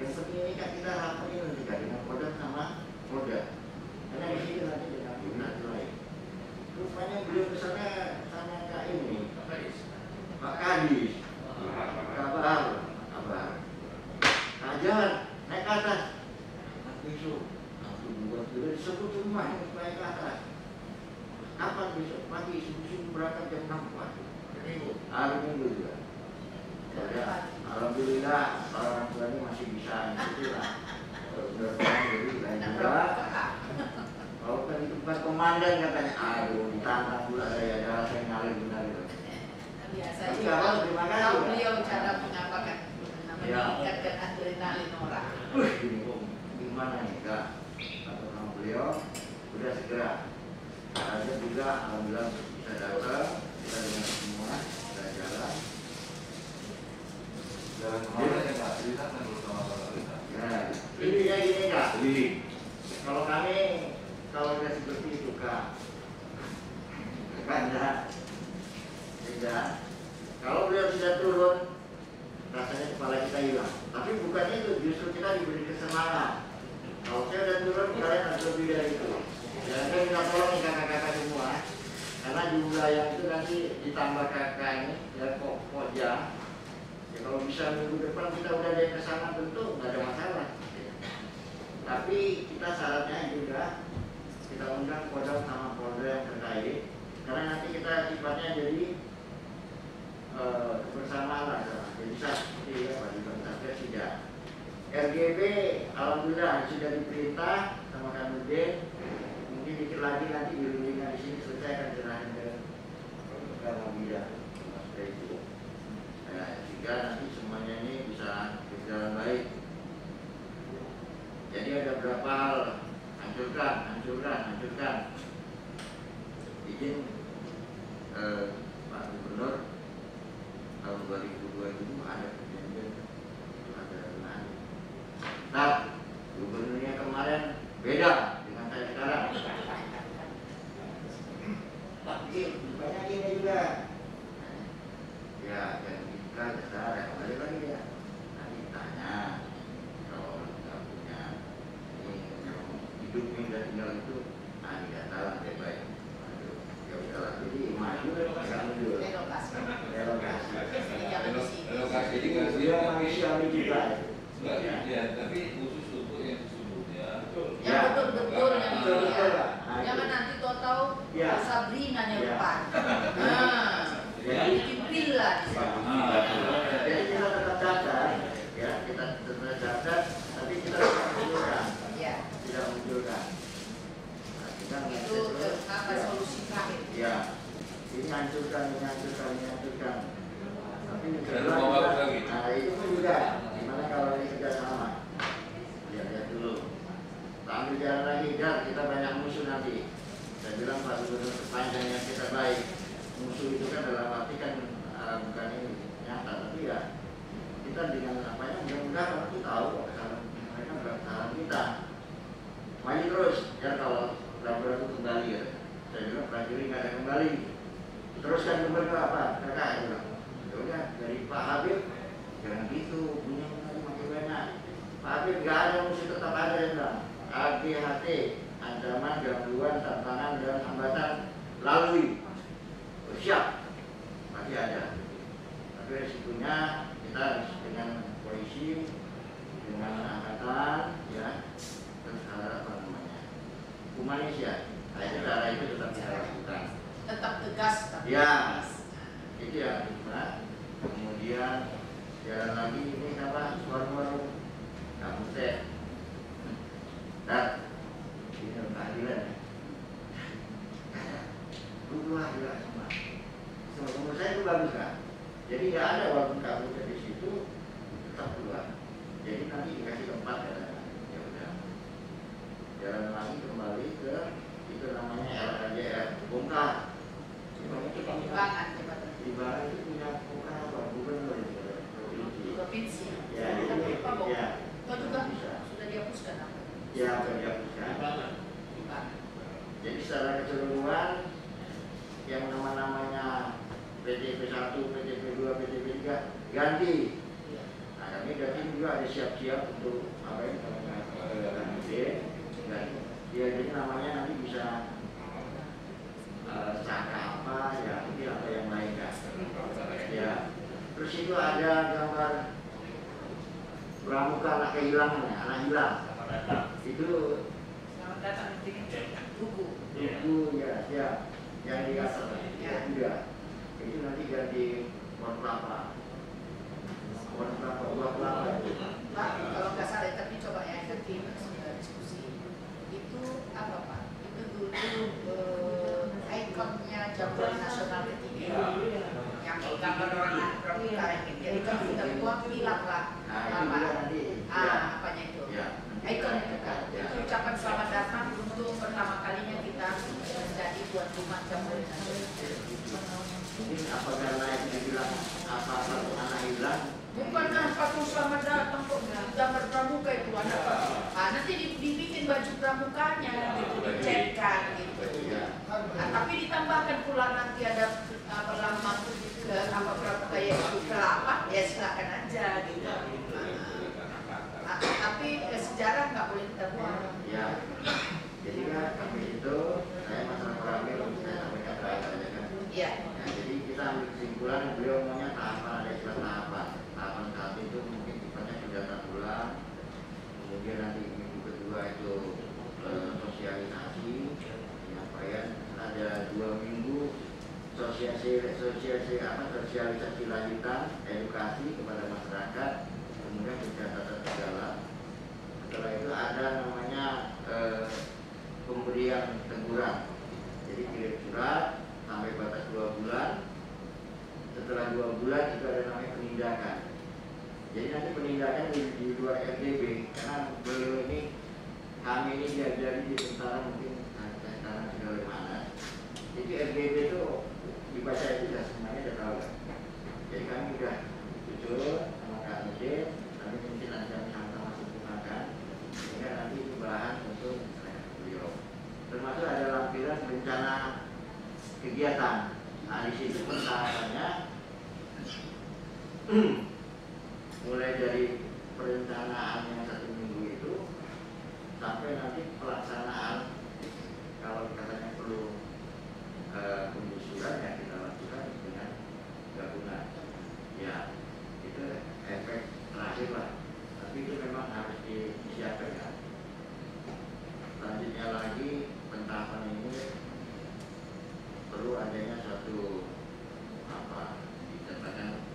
yang penting ini kan kita rapat ini nanti dengan Kodam sama Polda karena di sini nanti dengan Dinas lain. Rupanya beliau kesana sama Kak ini Pak Kadis kabar Kajar naik ke atas besok aku buat dulu disebut rumah yang naik ke atas. Kapan besok pagi subuh berangkat jam 6 pagi. Hari Minggu juga. Ya, alhamdulillah orang tua ini masih bisa itulah. Jadi lain juga. Kalau kan di tempat komandan katanya, aduh ditantang pula saya saya ngalir benar itu. Biasa Tapi juga. terima kasih. Tahu beliau cara mengapakan meningkatkan adrenalin orang. Gimana nih Kak? Atau nama beliau udah segera. Ada juga alhamdulillah bisa datang, kita dengar semua, kita jalan. Jalan kemana ya Kak? Ceritakan dulu sama Pak Lita. Ya, ini ya gini Kak. Kalau kami kalau udah seperti itu Kak, tidak. Kalau beliau sudah turun, rasanya kepala kita hilang. Tapi bukan itu, justru kita diberi kesenangan. Kalau saya udah turun, kalian harus lebih dari itu. Ya, saya minta tolong nih kakak-kakak semua, karena jumlah yang itu nanti ditambah kakak ini, ya pokoknya. Ya kalau bisa minggu depan kita udah ada yang kesana tentu nggak ada masalah. Tapi kita syaratnya juga kita undang Kodam sama Polda yang terkait, karena nanti kita sifatnya jadi kebersamaan lah, jadi seperti apa di Bantar tidak. RGB alhamdulillah sudah diperintah sama Kak Nurdin. Mungkin dikit lagi nanti di sini selesai akan jelasin ke Muhammadiyah seperti itu. Sehingga nanti semuanya ini bisa berjalan baik. Jadi ada berapa hal hancurkan. Izin Pak Gubernur tahun 2002 itu ada perjanjian ada lahan. Nah, gubernurnya kemarin beda dengan saya sekarang. Tapi banyak ini juga. Ya, yang kita dasar ya kembali lagi ya. Nanti tanya kalau nggak punya ini hidup yang udah tinggal itu, tidak tahu baik. Ya udahlah, jadi maju kan mundur. Relokasi. Jadi kan Dia manusiawi juga. ya, tapi khusus untuk yang sesungguhnya. Ya betul-betul yang itu betul, ya. Pak. Jangan nanti tahu Ya. Sabrina yang Ya. depan. Nah, Jadi bikin pila di sana. jadi kita tetap catat, ya kita tetap catat, tapi kita menyatukan. Tapi Dan mau bagus lagi. nah itu pun juga, gimana kalau ini kerjasama? Lihat dulu. Ambil jalan lagi, dan kita banyak musuh nanti. Saya bilang Pak Gubernur sepanjang yang kita baik, musuh itu kan dalam arti kan bukan ini nyata, tapi ya kita dengan apanya mudah-mudahan orang itu tahu kesalahan mereka bukan kesalahan kita. Maju terus, ya kalau ragu-ragu kembali ya. Saya bilang prajurit nggak ada kembali. Teruskan gubernur apa? Kakak ya bilang. Ya udah dari Pak Habib jangan gitu, punya kembali makin banyak. Pak Habib nggak ada musuh, tetap ada ya bilang. ADHT, ancaman, gangguan, tantangan dan hambatan lalui. Oh, siap, masih ada. Tapi resikonya kita harus dengan polisi, dengan angkatan, ya, terus apa namanya, humanis ya. Nah, itu cara itu tetap kita lakukan. Tetap tegas. Ya, itu ya, Pak. Kemudian jalan lagi ini apa? Warung-warung kamu teh. Dan ini keadilan. Butuh adilan semua. Menurut saya itu bagus kan. Jadi nggak ada walaupun kamu di situ tetap keluar. Jadi nanti dikasih tempat katanya. Ya udah. Jalan lagi kembali ke itu namanya LRJR bongkar. Timbangan jabatan. Timbangan itu punya bongkar apa? Gubernur Provinsi. Ya, itu ya. Itu juga sudah dihapuskan apa? Ya, sudah dihapuskan. Jadi secara keseluruhan yang nama-namanya PTP1, PTP2, PTP3 ganti. Nah, kami ganti juga ada siap-siap untuk apa yang namanya ganti. Ya, jadi namanya nanti bisa Saka apa ya, mungkin apa yang lain kan. Ya, terus itu ada gambar pramuka anak kehilangan ya, anak hilang. Itu Selamat datang di buku. ya, ya, yang di atas ya juga. Itu nanti ganti pohon kelapa, buah kelapa itu. Pak, kalau nggak salah, tapi coba ya nanti diskusi. Itu apa Pak? Itu dulu ikonnya Jambore Nasional ketiga yang gambar orang pramuka ini. Jadi kalau kita buang hilang lah. Nah, itu juga nanti. Apanya itu? Ya. Ikon itu kan. Itu ucapan selamat datang untuk pertama kalinya kita menjadi tuan rumah Jambore Nasional. Mungkin apa karena itu dibilang apa-apa anak hilang. Bukan patung selamat datang kok gambar pramuka itu ada apa? Nah, nanti dibikin baju pramukanya gitu, dicetkan gitu. Nah, tapi ditambahkan pula nanti ada lambang apa pramuka yaitu kelapa, ya silakan aja gitu. Nah, tapi sejarah nggak boleh kita buang. Ya, jadi kan kami itu saya masalah Koramil saya sampaikan terakhir aja kan. Iya. Nah, jadi kita ambil kesimpulan beliau maunya tahapan, ada istilah tahapan. Tahapan satu itu mungkin sifatnya kegiatan bulan, kemudian nanti minggu kedua itu sosialisasi, penyampaian, ada 2 minggu sosialisasi lanjutan, edukasi kepada masyarakat, kemudian pencatatan segala. Setelah itu ada namanya pemberian teguran. Jadi kirim surat sampai batas 2 bulan. Setelah 2 bulan itu ada namanya penindakan. Jadi nanti penindakan di luar RGB karena beliau ini kami ini diajari di tentara mungkin sekarang sudah dari mana. Jadi RGB itu dibaca itu sudah semuanya sudah tahu kan. Jadi kami sudah jujur sama Kak Nudin, kami mungkin nanti kami sama-sama sempurnakan sehingga nanti itu bahan untuk beliau. Termasuk ada lampiran rencana kegiatan. Nah di situ pentahapannya mulai dari perencanaan yang 1 minggu itu sampai nanti pelaksanaan kalau katanya perlu penggusuran ya kita lakukan dengan gabungan. Ya itu efek terakhir lah. Tapi itu memang harus disiapkan kan. Selanjutnya lagi pentahapan ini perlu adanya satu apa dikatakan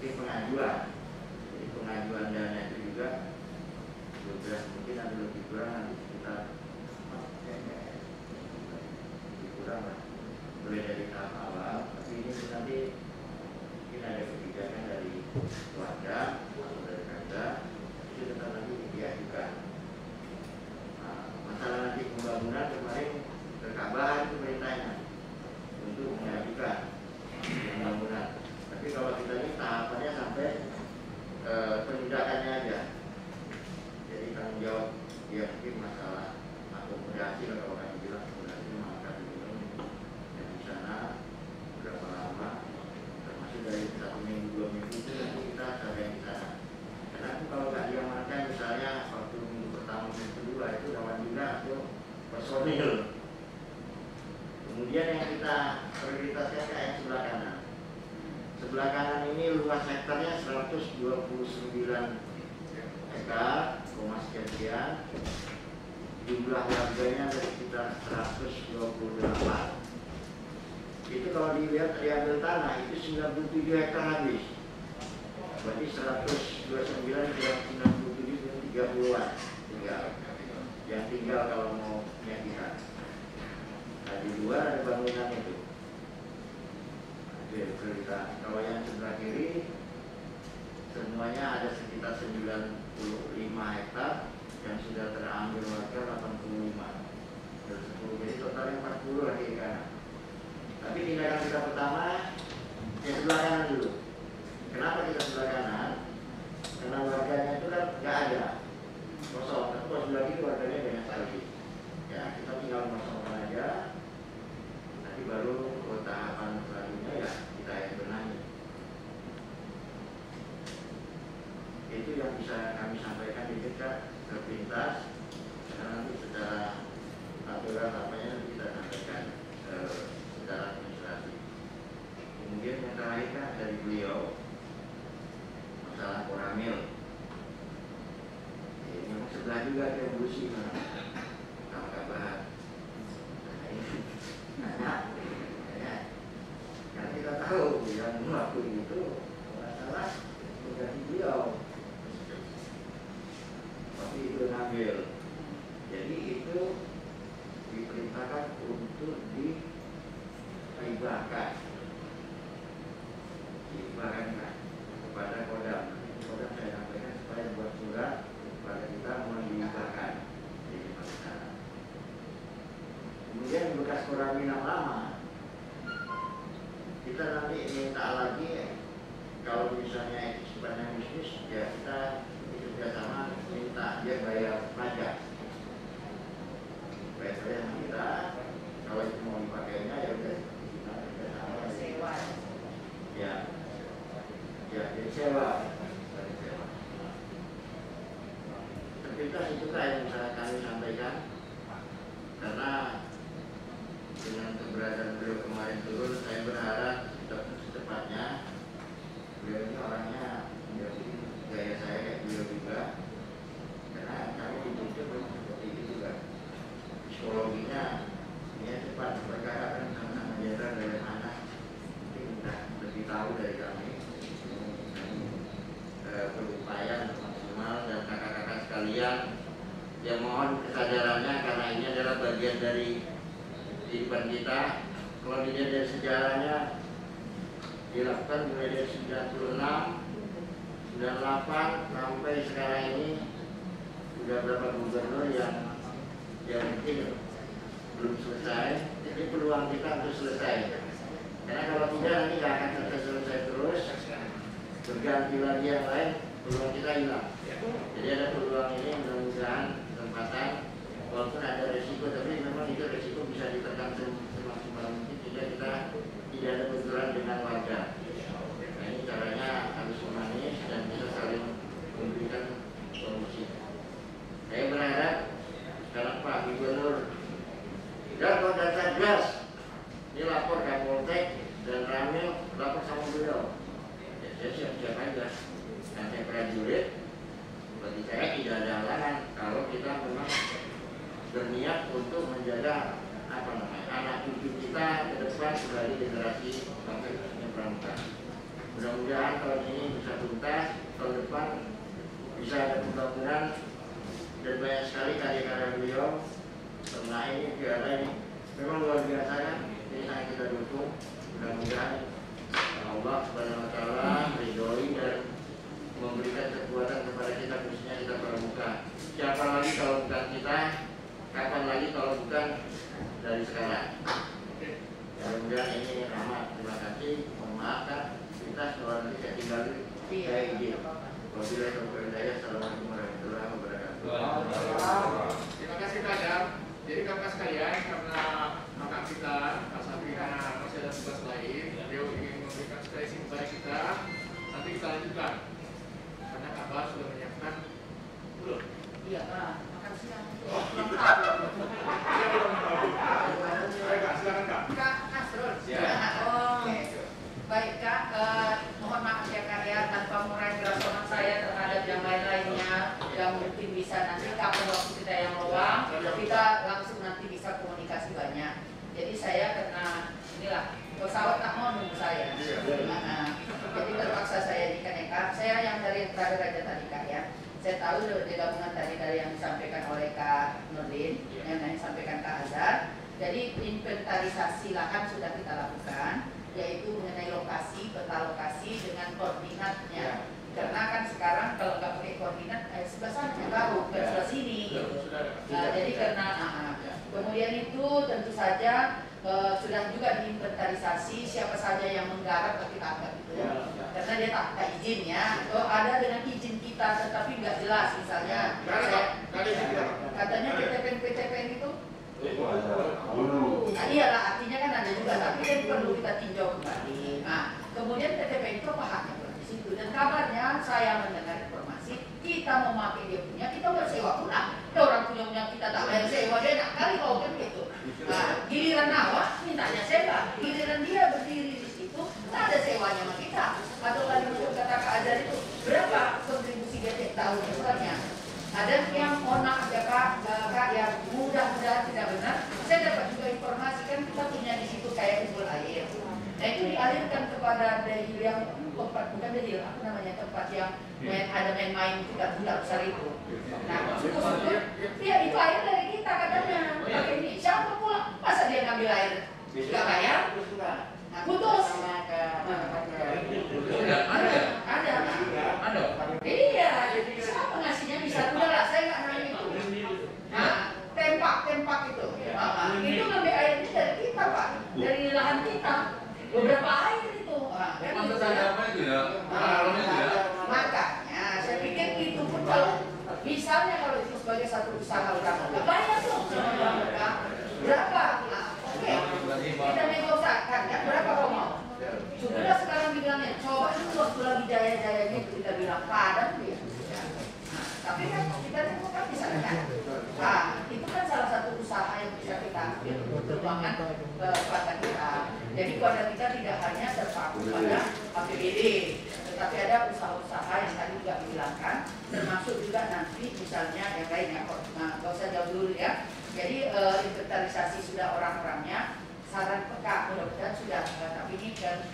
pengajuan. Jadi pengajuan dana itu juga mungkin ada lebih kurang nanti sekitar lebih kurang lah mulai dari masalah akomodasi, kalau kami bilang akomodasi makan minum yang di sana berapa lama, termasuk dari 1 minggu 2 minggu itu nanti kita ada yang di sana. Karena aku kalau nggak diamankan misalnya waktu minggu pertama minggu kedua itu lawan juga itu personil. Kemudian yang kita prioritaskan ke yang sebelah kanan. Sebelah kanan ini luas hektarnya 129 hektar, sekian. Jumlah warganya ada sekitar 128. Itu kalau dilihat diambil tanah itu 97 hektar habis. Berarti 129 kurang 97 itu 30-an tinggal. Yang tinggal kalau mau nyakitan. Nah, di luar ada bangunan itu. Oke, cerita. Kalau yang sebelah kiri semuanya ada sekitar 95 hektar yang sudah terambil warga 85. Dari 10, jadi totalnya 40 lagi di kanan. Tapi tindakan kita pertama yang sebelah kanan dulu. Kenapa kita sebelah kanan? Karena warganya itu kan nggak ada, kosong. Tapi kalau sebelah kiri warganya banyak sekali. Ya kita tinggal kosongkan aja. Nanti baru tahapan selanjutnya ya kita yang benahi. Itu yang bisa kami sampaikan di dekat terpintas. Karena nanti secara aturan apanya nanti kita sampaikan secara administrasi. Kemudian yang terakhir kan dari beliau masalah koramil. Ini yang sebelah juga ada busi mana? Kalau nggak bahas. Yang kita tahu yang melakukan itu masalah mengganti beliau. Tapi itu ngambil. Jadi itu diperintahkan untuk dihibahkan kepada Kodam. Kodam saya sampaikan supaya buat surat kepada kita menghibahkan di sana. Kemudian bekas koramil yang lama kita nanti minta lagi kalau misalnya sifatnya bisnis ya kita kerjasama minta dia bayar pajak. Bayar kita kalau itu mau dipakainya ya udah kita kerjasama sewa. Ya jadi sewa. Terpintas itu kan yang bisa kami sampaikan karena dengan keberadaan beliau kemarin turun, saya berharap secepatnya beliau ini orangnya menjadi gaya saya kayak beliau juga, karena kami dituntut seperti itu juga psikologinya dia cepat berkata kan sama jenderal dari mana mungkin sudah lebih tahu dari kami. Berupaya untuk maksimal dan kakak-kakak sekalian yang mohon kesadarannya karena ini adalah bagian dari kehidupan kita. Kalau dilihat dari sejarahnya dilakukan mulai dari 96, 98 sampai sekarang ini sudah berapa gubernur yang mungkin belum selesai. Jadi peluang kita untuk selesai. Karena kalau tidak nanti nggak akan selesai terus. Berganti lagi yang lain, peluang kita hilang. Jadi ada peluang ini mudah-mudahan kesempatan. Walaupun ada resiko, tapi memang itu resiko bisa ditekan semaksimal mungkin sehingga kita tidak ada benturan dengan warga. Nah ini caranya harus humanis dan bisa saling memberikan solusi. Saya berharap sekarang Pak Gubernur dan Kota Satgas ini lapor Kapolsek dan Ramil lapor sama beliau. Ya, saya siap-siap aja. Dan saya prajurit, bagi saya tidak ada halangan kalau kita memang berniat untuk menjaga anak cucu kita ke depan sebagai generasi bangsa yang pramuka. Mudah-mudahan tahun ini bisa tuntas, tahun depan bisa ada pembangunan dan banyak sekali karya-karya beliau. Karena ini piala ini memang luar biasa kan, ini sangat kita dukung. Mudah-mudahan Allah Subhanahu wa Ta'ala ridhoi dan memberikan kekuatan kepada kita, khususnya kita pramuka. Siapa lagi kalau bukan kita? Kapan lagi kalau bukan dari sekarang? Mudah-mudahan ini rahmat. Terima kasih. Mohon maaf kan, kita kalau nanti saya tinggal saya izin. Wabillahi taufiq wal hidayah. Assalamualaikum warahmatullahi wabarakatuh. lengkap. Silakan Kak. Kak Nasrul. Oke. Baik Kak, mohon maaf ya Kak ya, tanpa mengurangi kerasonan saya terhadap yang lain-lainnya yang mungkin bisa nanti kapan waktu kita yang luang, kita langsung nanti bisa komunikasi banyak. Jadi saya karena inilah pesawat tak mau nunggu saya. Jadi terpaksa saya ikan ya Kak. Saya yang dari terakhir aja tadi Kak ya. Saya tahu dari gabungan tadi dari yang disampaikan oleh Kak Nurdin, yang disampaikan Kak Azhar. Jadi inventarisasi lahan sudah kita lakukan, yaitu mengenai lokasi, peta lokasi dengan koordinatnya. Karena kan sekarang kalau nggak pakai koordinat, sebelah sana baru, bukan sebelah sini. Nah, jadi karena kemudian itu tentu saja sudah juga diinventarisasi siapa saja yang menggarap kita anggap itu. Karena dia tak izin ya, atau ada dengan izin kita tetapi nggak jelas misalnya. Katanya PTPN itu. Nah, iyalah artinya kan ada juga, tapi kan perlu kita tinjau kembali. Nah, kemudian PTPN itu apa haknya di situ? Dan kabarnya saya mendengar informasi kita memakai dia punya, kita bersewa pulang. Orang punya kita tak bayar sewa, dia nak kali kalau kan gitu. Nah, giliran awak mintanya sewa, giliran dia berdiri di situ, tak ada sewanya sama kita. Atau tadi menurut kata Kak Azhar itu berapa kontribusi dia tiap tahun sebenarnya? Ada yang mohon maaf ya Kak, yang mudah-mudahan tidak benar. Saya dapat juga informasi kan kita punya di situ kayak umbul air. Nah itu dialirkan kepada dari yang tempat, bukan dari apa namanya, tempat yang ada main-main budak-budak besar itu. Nah syukur-syukur, ya itu air dari kita katanya. Pakai ini, siapa pula? Masa dia ngambil air? Gak bayar? Nah, putus. Ada. Iya, siapa ngasihnya bisa udahlah, saya nggak nanya itu. Nah, tempak itu. Itu ngambil airnya dari kita Pak, dari lahan kita. Beberapa air itu. Makanya saya pikir itu pun kalau misalnya kalau itu sebagai satu usaha utama, bayar dong sama mereka. Berapa? Oke, kita negosiasikan kan berapa kau mau? Sudah sekarang bilangnya, coba itu waktu lagi jaya-jayanya kita bilang padam dia. Nah, tapi kan kita kan bisa kan? Nah, itu kan salah satu usaha yang bisa kita ambil perjuangan pada kita. Jadi pada kita tidak hanya terpaku pada APBD, tetapi ada usaha-usaha yang tadi juga dibilangkan, termasuk juga nanti misalnya yang lainnya. Nah, nggak usah jauh dulu ya. Jadi inventarisasi sudah orang-orangnya. Saran peka mudah-mudahan sudah, tapi ini kan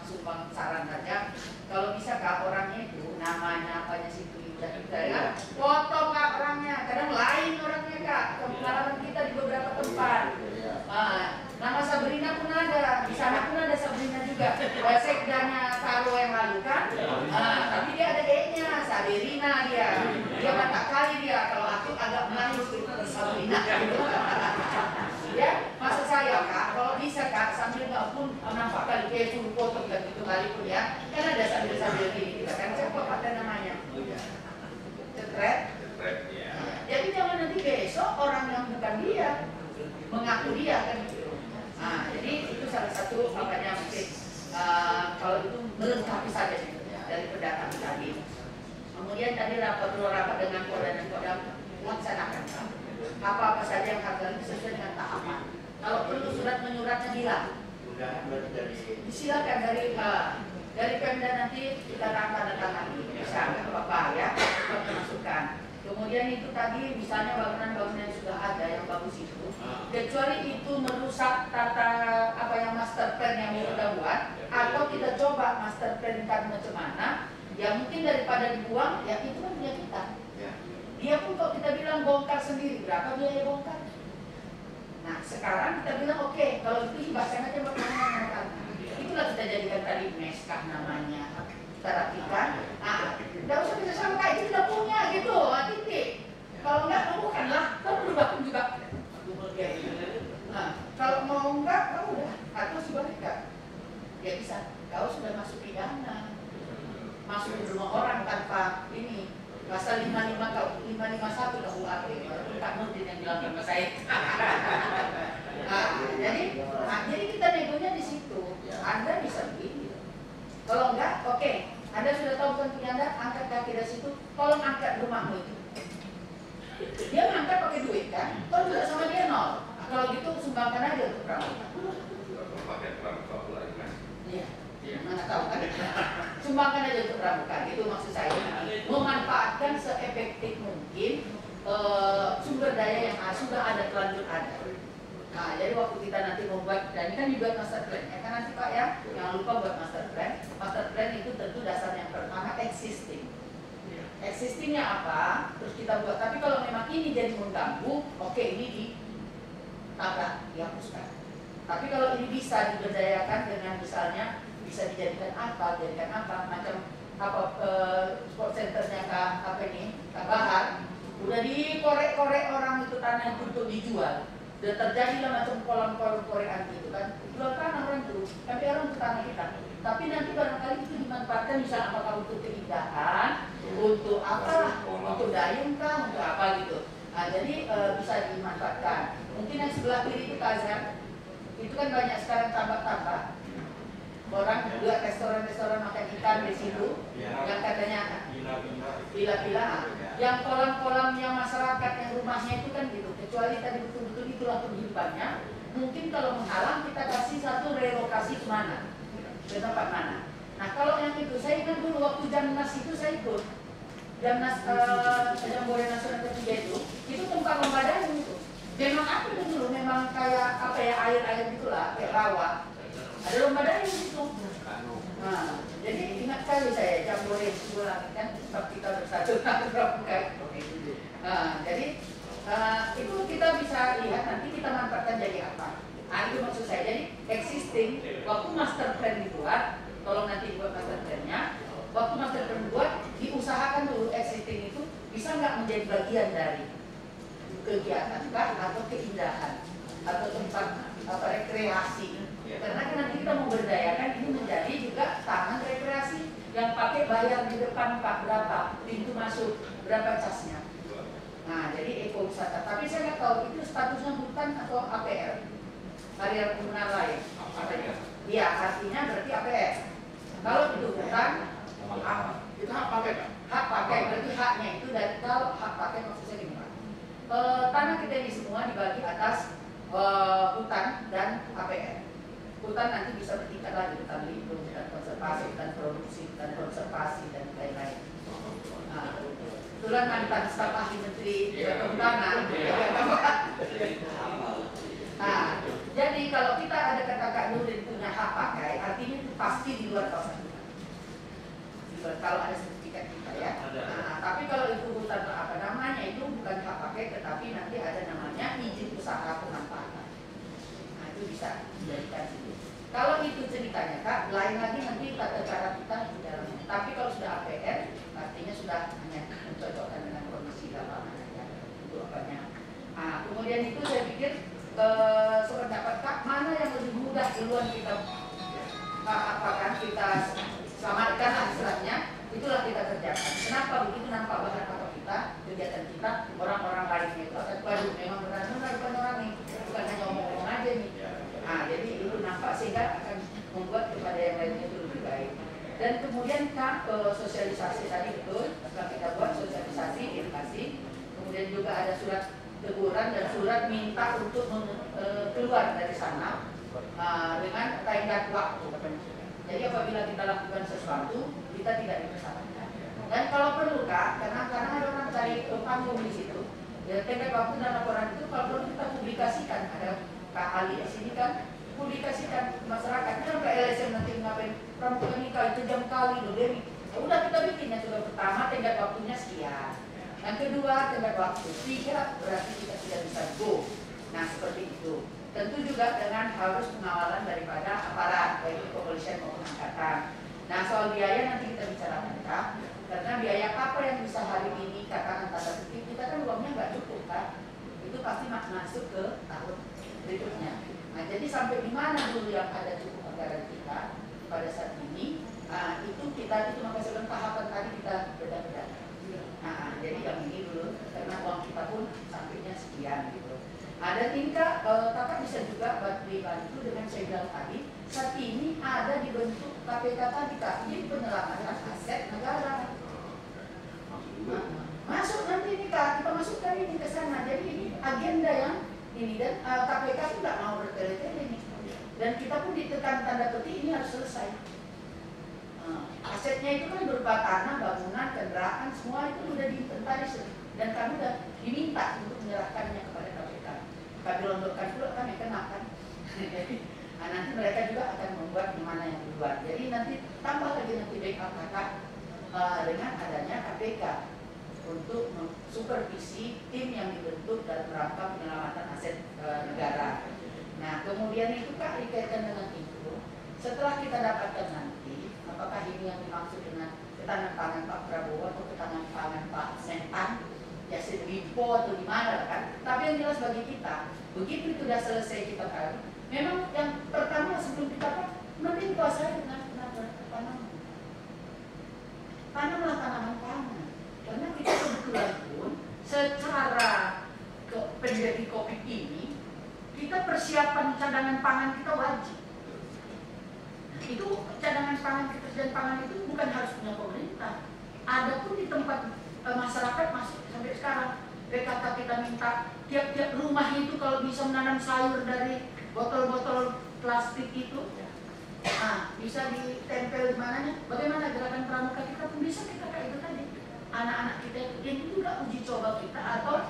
sumbang saran saja. Kalau bisa Kak orangnya itu namanya apanya situ kita ya, foto Kak orangnya. Kadang lain orangnya Kak. Pengalaman kita di beberapa tempat. Nama Sabrina pun ada, di sana pun ada Sabrina juga. Sekdanya Taro yang lalu kan. Tapi dia ada E-nya, Sabrina dia. Dia Batak kali dia. Kalau aku agak Melayu Sabrina. Ya, maksud saya Kak, kalau bisa Kak sambil nggak pun nampak kali kayak suruh foto dan itu kali pun ya, kan ada sambil gini kita kan siapa ada namanya, Cetret. Jadi jangan nanti besok orang yang bukan dia mengaku dia kan gitu. Nah, jadi itu salah satu makanya mungkin kalau itu melengkapi saja dari pendatang tadi. Kemudian tadi rapat dengan Polda dan Kodam laksanakan apa-apa saja yang harus sesuai dengan tahapan. Kalau perlu surat menyuratnya bilang. Silakan dari Pemda nanti kita tanda tangani. Bisa nggak apa-apa ya, kita masukkan. Kemudian itu tadi misalnya bangunan-bangunan yang sudah ada yang bagus itu, kecuali itu merusak tata apa yang master plan yang kita buat, atau kita coba master plan kan macam mana, ya mungkin daripada dibuang, ya itu kan punya kita. Dia pun kalau kita bilang bongkar sendiri, berapa biaya bongkar? Nah sekarang kita bilang oke, kalau itu hibahkan aja bagaimana. Itulah kita jadikan tadi meskah namanya. Kita rapikan, nggak usah bisa sama kayak itu tidak punya gitu, titik. Kalau enggak, bukanlah, kan berubah juga. Nah, kalau mau enggak, kau udah, atau sebaliknya. Ya bisa, kau sudah masuk pidana, masuk di rumah orang tanpa ini. Pasal 55 kau 551 dah UAP. Pak Nurdin yang bilang sama saya. Jadi kita negonya di situ. Anda bisa begini. Kalau enggak, oke. Anda sudah tahu kan punya Anda, angkat kaki dari situ. Tolong angkat rumahmu itu. Dia ngangkat pakai Kalau juga sama dia 0. Nah, kalau gitu sumbangkan aja untuk pramuka. Pakai pramuka pula kan? Iya, mana tahu kan? Sumbangkan aja untuk pramuka, itu maksud saya. Memanfaatkan seefektif mungkin sumber daya yang sudah ada, terlanjur ada. Nah, jadi waktu kita nanti membuat, dan ini kan dibuat master plan, ya kan nanti Pak ya, jangan lupa buat master plan. Master plan itu tentu dasar yang pertama existing. Existingnya apa, terus kita buat. Tapi kalau memang ini jadi mengganggu, oke, ini ditabrak, dihapuskan. Tapi kalau ini bisa diberdayakan dengan misalnya bisa dijadikan apa, macam apa sport centernya apa ini, Kak Bahar, udah dikorek-korek orang itu tanah itu untuk dijual. Dan terjadilah macam kolam-kolam korean gitu kan, jual tanah orang itu, tapi orang itu tanah kita. Tapi nanti barangkali itu dimanfaatkan misalnya apakah untuk keindahan, untuk apa, untuk dayung kah, untuk apa gitu. Nah, jadi bisa dimanfaatkan. Mungkin yang sebelah kiri itu Kazan, itu kan banyak sekarang tambak-tambak. Orang buat restoran-restoran makan ikan di situ, yang katanya villa-villa, yang kolam-kolamnya masyarakat yang rumahnya itu kan gitu. Kecuali tadi betul-betul itulah kehidupannya. Mungkin kalau menghalang kita kasih satu relokasi kemana, ke tempat mana. Nah kalau yang itu saya ingat dulu waktu Jamnas itu saya ikut. Jamnas Jambore Nasional ketiga itu tempat lomba dayung itu. Memang apa itu dulu? Memang kayak apa ya, air-air gitulah, kayak rawa. Ada lomba dayung itu. Nah, jadi ingat sekali saya Jambore sebulan kan sebab kita bersatu pramuka. Nah, jadi itu kita bisa lihat nanti kita manfaatkan jadi apa. Nah, itu maksud saya. Jadi existing waktu master plan dibuat, tolong nanti dibuat master plan-nya. Waktu master plan dibuat, diusahakan dulu existing itu bisa nggak menjadi bagian dari kegiatan kah, atau keindahan, atau tempat rekreasi. Karena kan nanti kita memberdayakan ini menjadi juga taman rekreasi yang pakai bayar di depan Pak berapa pintu masuk, berapa casnya. Nah, jadi ekowisata. Tapi saya nggak tahu itu statusnya hutan atau APR, area penggunaan lain. Iya, artinya berarti APR. Kalau itu hutan, Itu hak pakai Pak? hak pakai, berarti haknya itu dari kalau hak pakai maksudnya gimana? Tanah kita ini semua dibagi atas hutan dan APR. Hutan nanti bisa bertingkat lagi, hutan lindung, hutan konservasi, hutan produksi, hutan konservasi, dan lain-lain. Nah, kebetulan mantan staf ahli menteri kehutanan. Nah, jadi kalau kita ada kata Kak Nurdin punya hak pakai, artinya itu pasti di luar kawasan kita. Kalau ada sertifikat kita ya. Nah, tapi kalau itu hutan apa namanya itu bukan hak pakai, tetapi nanti ada namanya izin usaha pemanfaatan. Nah, itu bisa dijadikan situ. Kalau itu ceritanya Kak, lain lagi nanti tata cara kita di dalamnya. Tapi kalau sudah APR, artinya sudah hanya mencocokkan dengan kondisi lapangan ya, untuk apanya. Nah, kemudian itu saya pikir sependapat Kak, mana yang lebih mudah duluan kita apakan, kita selamatkan istilahnya, itulah kita kerjakan. Kenapa begitu? Nampak bahan apa kita, kegiatan kita, orang-orang lainnya itu akan waduh memang benar-benar bukan orang nih, bukan hanya ngomong-ngomong aja nih. Nah, jadi itu nampak sehingga akan membuat kepada yang lainnya itu lebih baik. Dan kemudian Kak, sosialisasi tadi betul, setelah kita buat sosialisasi, edukasi, kemudian juga ada surat teguran dan surat minta untuk keluar dari sana dengan tenggat waktu. Jadi apabila kita lakukan sesuatu, kita tidak dipersalahkan. Dan kalau perlu Kak, karena ada orang cari panggung di situ, ya tenggat waktu dan laporan itu kalau perlu kita publikasikan. Ada Kak Ali di sini kan, publikasikan ke masyarakat. Kan Kak LSM nanti ngapain pramuka ini kali itu jam kali loh Dewi. Ya udah kita bikinnya sudah pertama tenggat waktunya sekian. Yang kedua tenggat waktu 3 berarti kita tidak bisa go. Nah seperti itu. Tentu juga dengan harus pengawalan daripada aparat baik kepolisian maupun angkatan. Nah soal biaya nanti kita bicarakan Kak. Karena biaya apa yang bisa hari ini katakan tanda kutip kita kan uangnya nggak cukup Kak. Itu pasti masuk ke tahun berikutnya. Nah jadi sampai di mana dulu yang ada cukup anggaran kita pada saat ini. Nah itu kita itu maka sebelum tahapan tadi kita beda-beda. Nah jadi yang ini dulu karena uang kita pun sampainya sekian gitu. Nah dan ini Kak, Kakak bisa juga dibantu dengan saya bilang tadi. Saat ini ada dibentuk KPK tadi Kak, ini penyelamatan aset negara. Masuk nanti ini Kak, kita masukkan ini ke sana. Jadi ini agenda ada yang ini, dan KPK pun nggak mau bertele-tele nih. Dan kita pun ditekan tanda petik ini harus selesai. Asetnya itu kan berupa tanah, bangunan, kendaraan, semua itu sudah diinventaris dan kami sudah diminta untuk menyerahkannya kepada KPK. Kami londokkan pula, kami kenakan. Jadi nanti mereka juga akan membuat di mana yang duluan. Jadi nanti tambah lagi nanti backup kakak dengan adanya KPK untuk supervisi tim yang dibentuk dalam rangka penyelamatan aset negara. Nah kemudian itu Kak dikaitkan dengan itu, setelah kita dapatkan nanti, apakah ini yang dimaksud dengan ketahanan pangan Pak Prabowo atau ketahanan pangan Pak Sentan, ya Limpo atau di mana kan? Tapi yang jelas bagi kita, begitu itu sudah selesai kita kan, memang yang pertama sebelum kita kan, mending kuasai dengan tanaman. Tanamlah tanaman pangan, karena kita kebetulan pun secara pandemi COVID ini, kita persiapan cadangan pangan kita wajib. Itu cadangan pangan, ketersediaan pangan itu bukan harus punya pemerintah. Ada pun di tempat masyarakat masih sampai sekarang. PKK kita minta tiap-tiap rumah itu kalau bisa menanam sayur dari botol-botol plastik itu, bisa ditempel di mananya. Bagaimana gerakan pramuka kita pun bisa kita kayak itu tadi. Anak-anak kita itu juga uji coba kita atau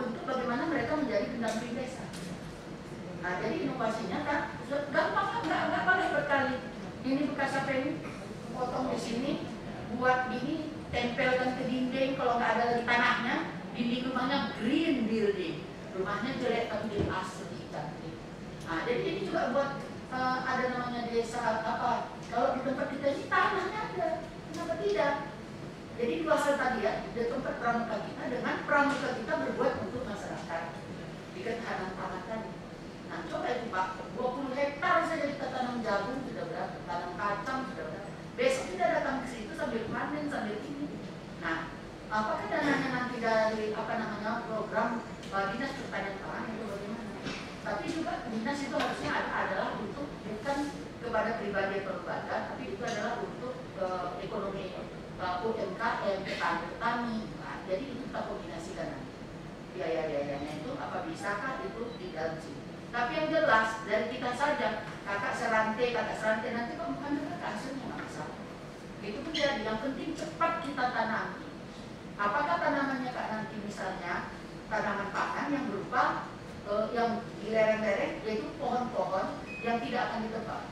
untuk bagaimana mereka menjadi pendamping desa. Nah, jadi inovasinya kan gampang, nggak boleh berkali. Ini bekas apa ini? Potong di sini, buat gini, tempelkan ke dinding. Kalau nggak ada lagi tanahnya, dinding rumahnya green building. Rumahnya jelek tapi jadi asli cantik. Nah, jadi ini juga buat ada namanya desa apa? Kalau di tempat kita ini tanahnya ada, kenapa tidak? Jadi dua hal tadi ya, di tempat pramuka kita dengan pramuka kita berbuat untuk masyarakat di ketahanan pangan tadi. Nah, coba itu Pak, 20 hektar saja kita tanam jagung sudah berapa, tanam kacang sudah berapa. Besok kita datang ke situ sambil panen, sambil ini. Nah, apakah dananya nanti dari program Dinas Pertanian Pangan itu bagaimana? Tapi juga dinas itu harusnya adalah untuk bukan kepada pribadi atau lembaga, tapi itu adalah untuk ekonomi UMKM, petani. Nah, jadi itu kita kombinasikan nanti. Biaya-biayanya itu apa bisakah itu di dalam sini. Tapi yang jelas dari kita saja, kakak serantai nanti kok bukan kakak hasilnya nggak masalah. Itu pun jadi yang penting cepat kita tanami. Apakah tanamannya kak nanti misalnya tanaman pangan yang berupa yang di lereng-lereng, yaitu pohon-pohon yang tidak akan ditebang.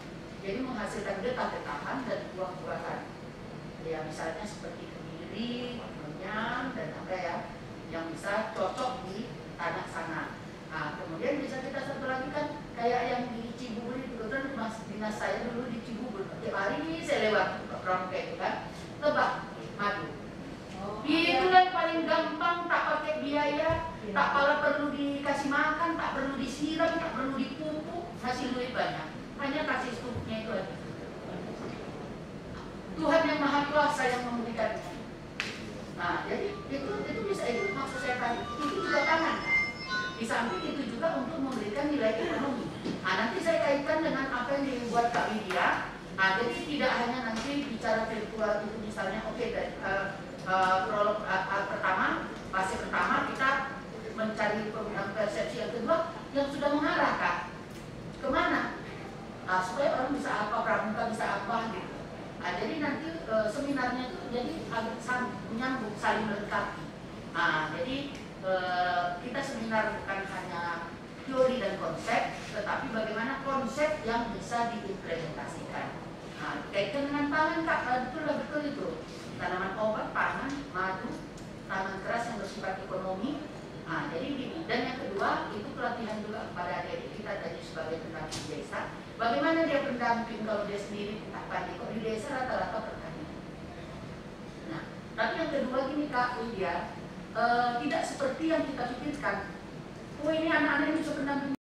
Jadi menghasilkan getah-getahan dan buah-buahan. Ya misalnya seperti kemiri, menyan dan apa ya, yang bisa cocok di tanah sana. Nah, kemudian bisa kita satu lagi kan kayak yang di Cibubur itu kan mas dinas saya dulu di Cibubur. Tiap hari saya lewat pramuka itu kan, tebak madu. Itu yang paling gampang, tak pakai biaya, tak perlu dikasih makan, tak perlu disiram, tak perlu dipupuk, hasil duit banyak. Hanya kasih stupnya itu aja. Tuhan yang Maha Kuasa yang memberikannya. Nah, jadi itu bisa, itu maksud saya tadi, itu juga pangan. Di samping itu juga untuk memberikan nilai ekonomi. Nah, nanti saya kaitkan dengan apa yang dibuat Kak Widya. Nah, jadi tidak hanya nanti bicara virtual itu misalnya, oke, prolog pertama, fase pertama kita mencari persepsi, yang kedua yang sudah mengarah Kak kemana? Nah, supaya orang bisa apa, pramuka bisa apa gitu. Nah, jadi nanti seminarnya itu jadi agak menyambung, saling melengkapi. Nah, jadi kita seminar bukan hanya teori dan konsep, tetapi bagaimana konsep yang bisa diimplementasikan. Nah, kaitan dengan pangan Kak, betul itu. Tanaman obat, pangan, madu, tanaman keras yang bersifat ekonomi. Nah, jadi gini. Dan yang kedua itu pelatihan juga kepada adik kita tadi sebagai pendamping desa. Bagaimana dia pendamping kalau dia sendiri tak pandai? Kok di desa rata-rata pertanian. Nah, tapi yang kedua gini Kak Widya. Tidak seperti yang kita pikirkan. Oh ini anak-anak yang bisa pendamping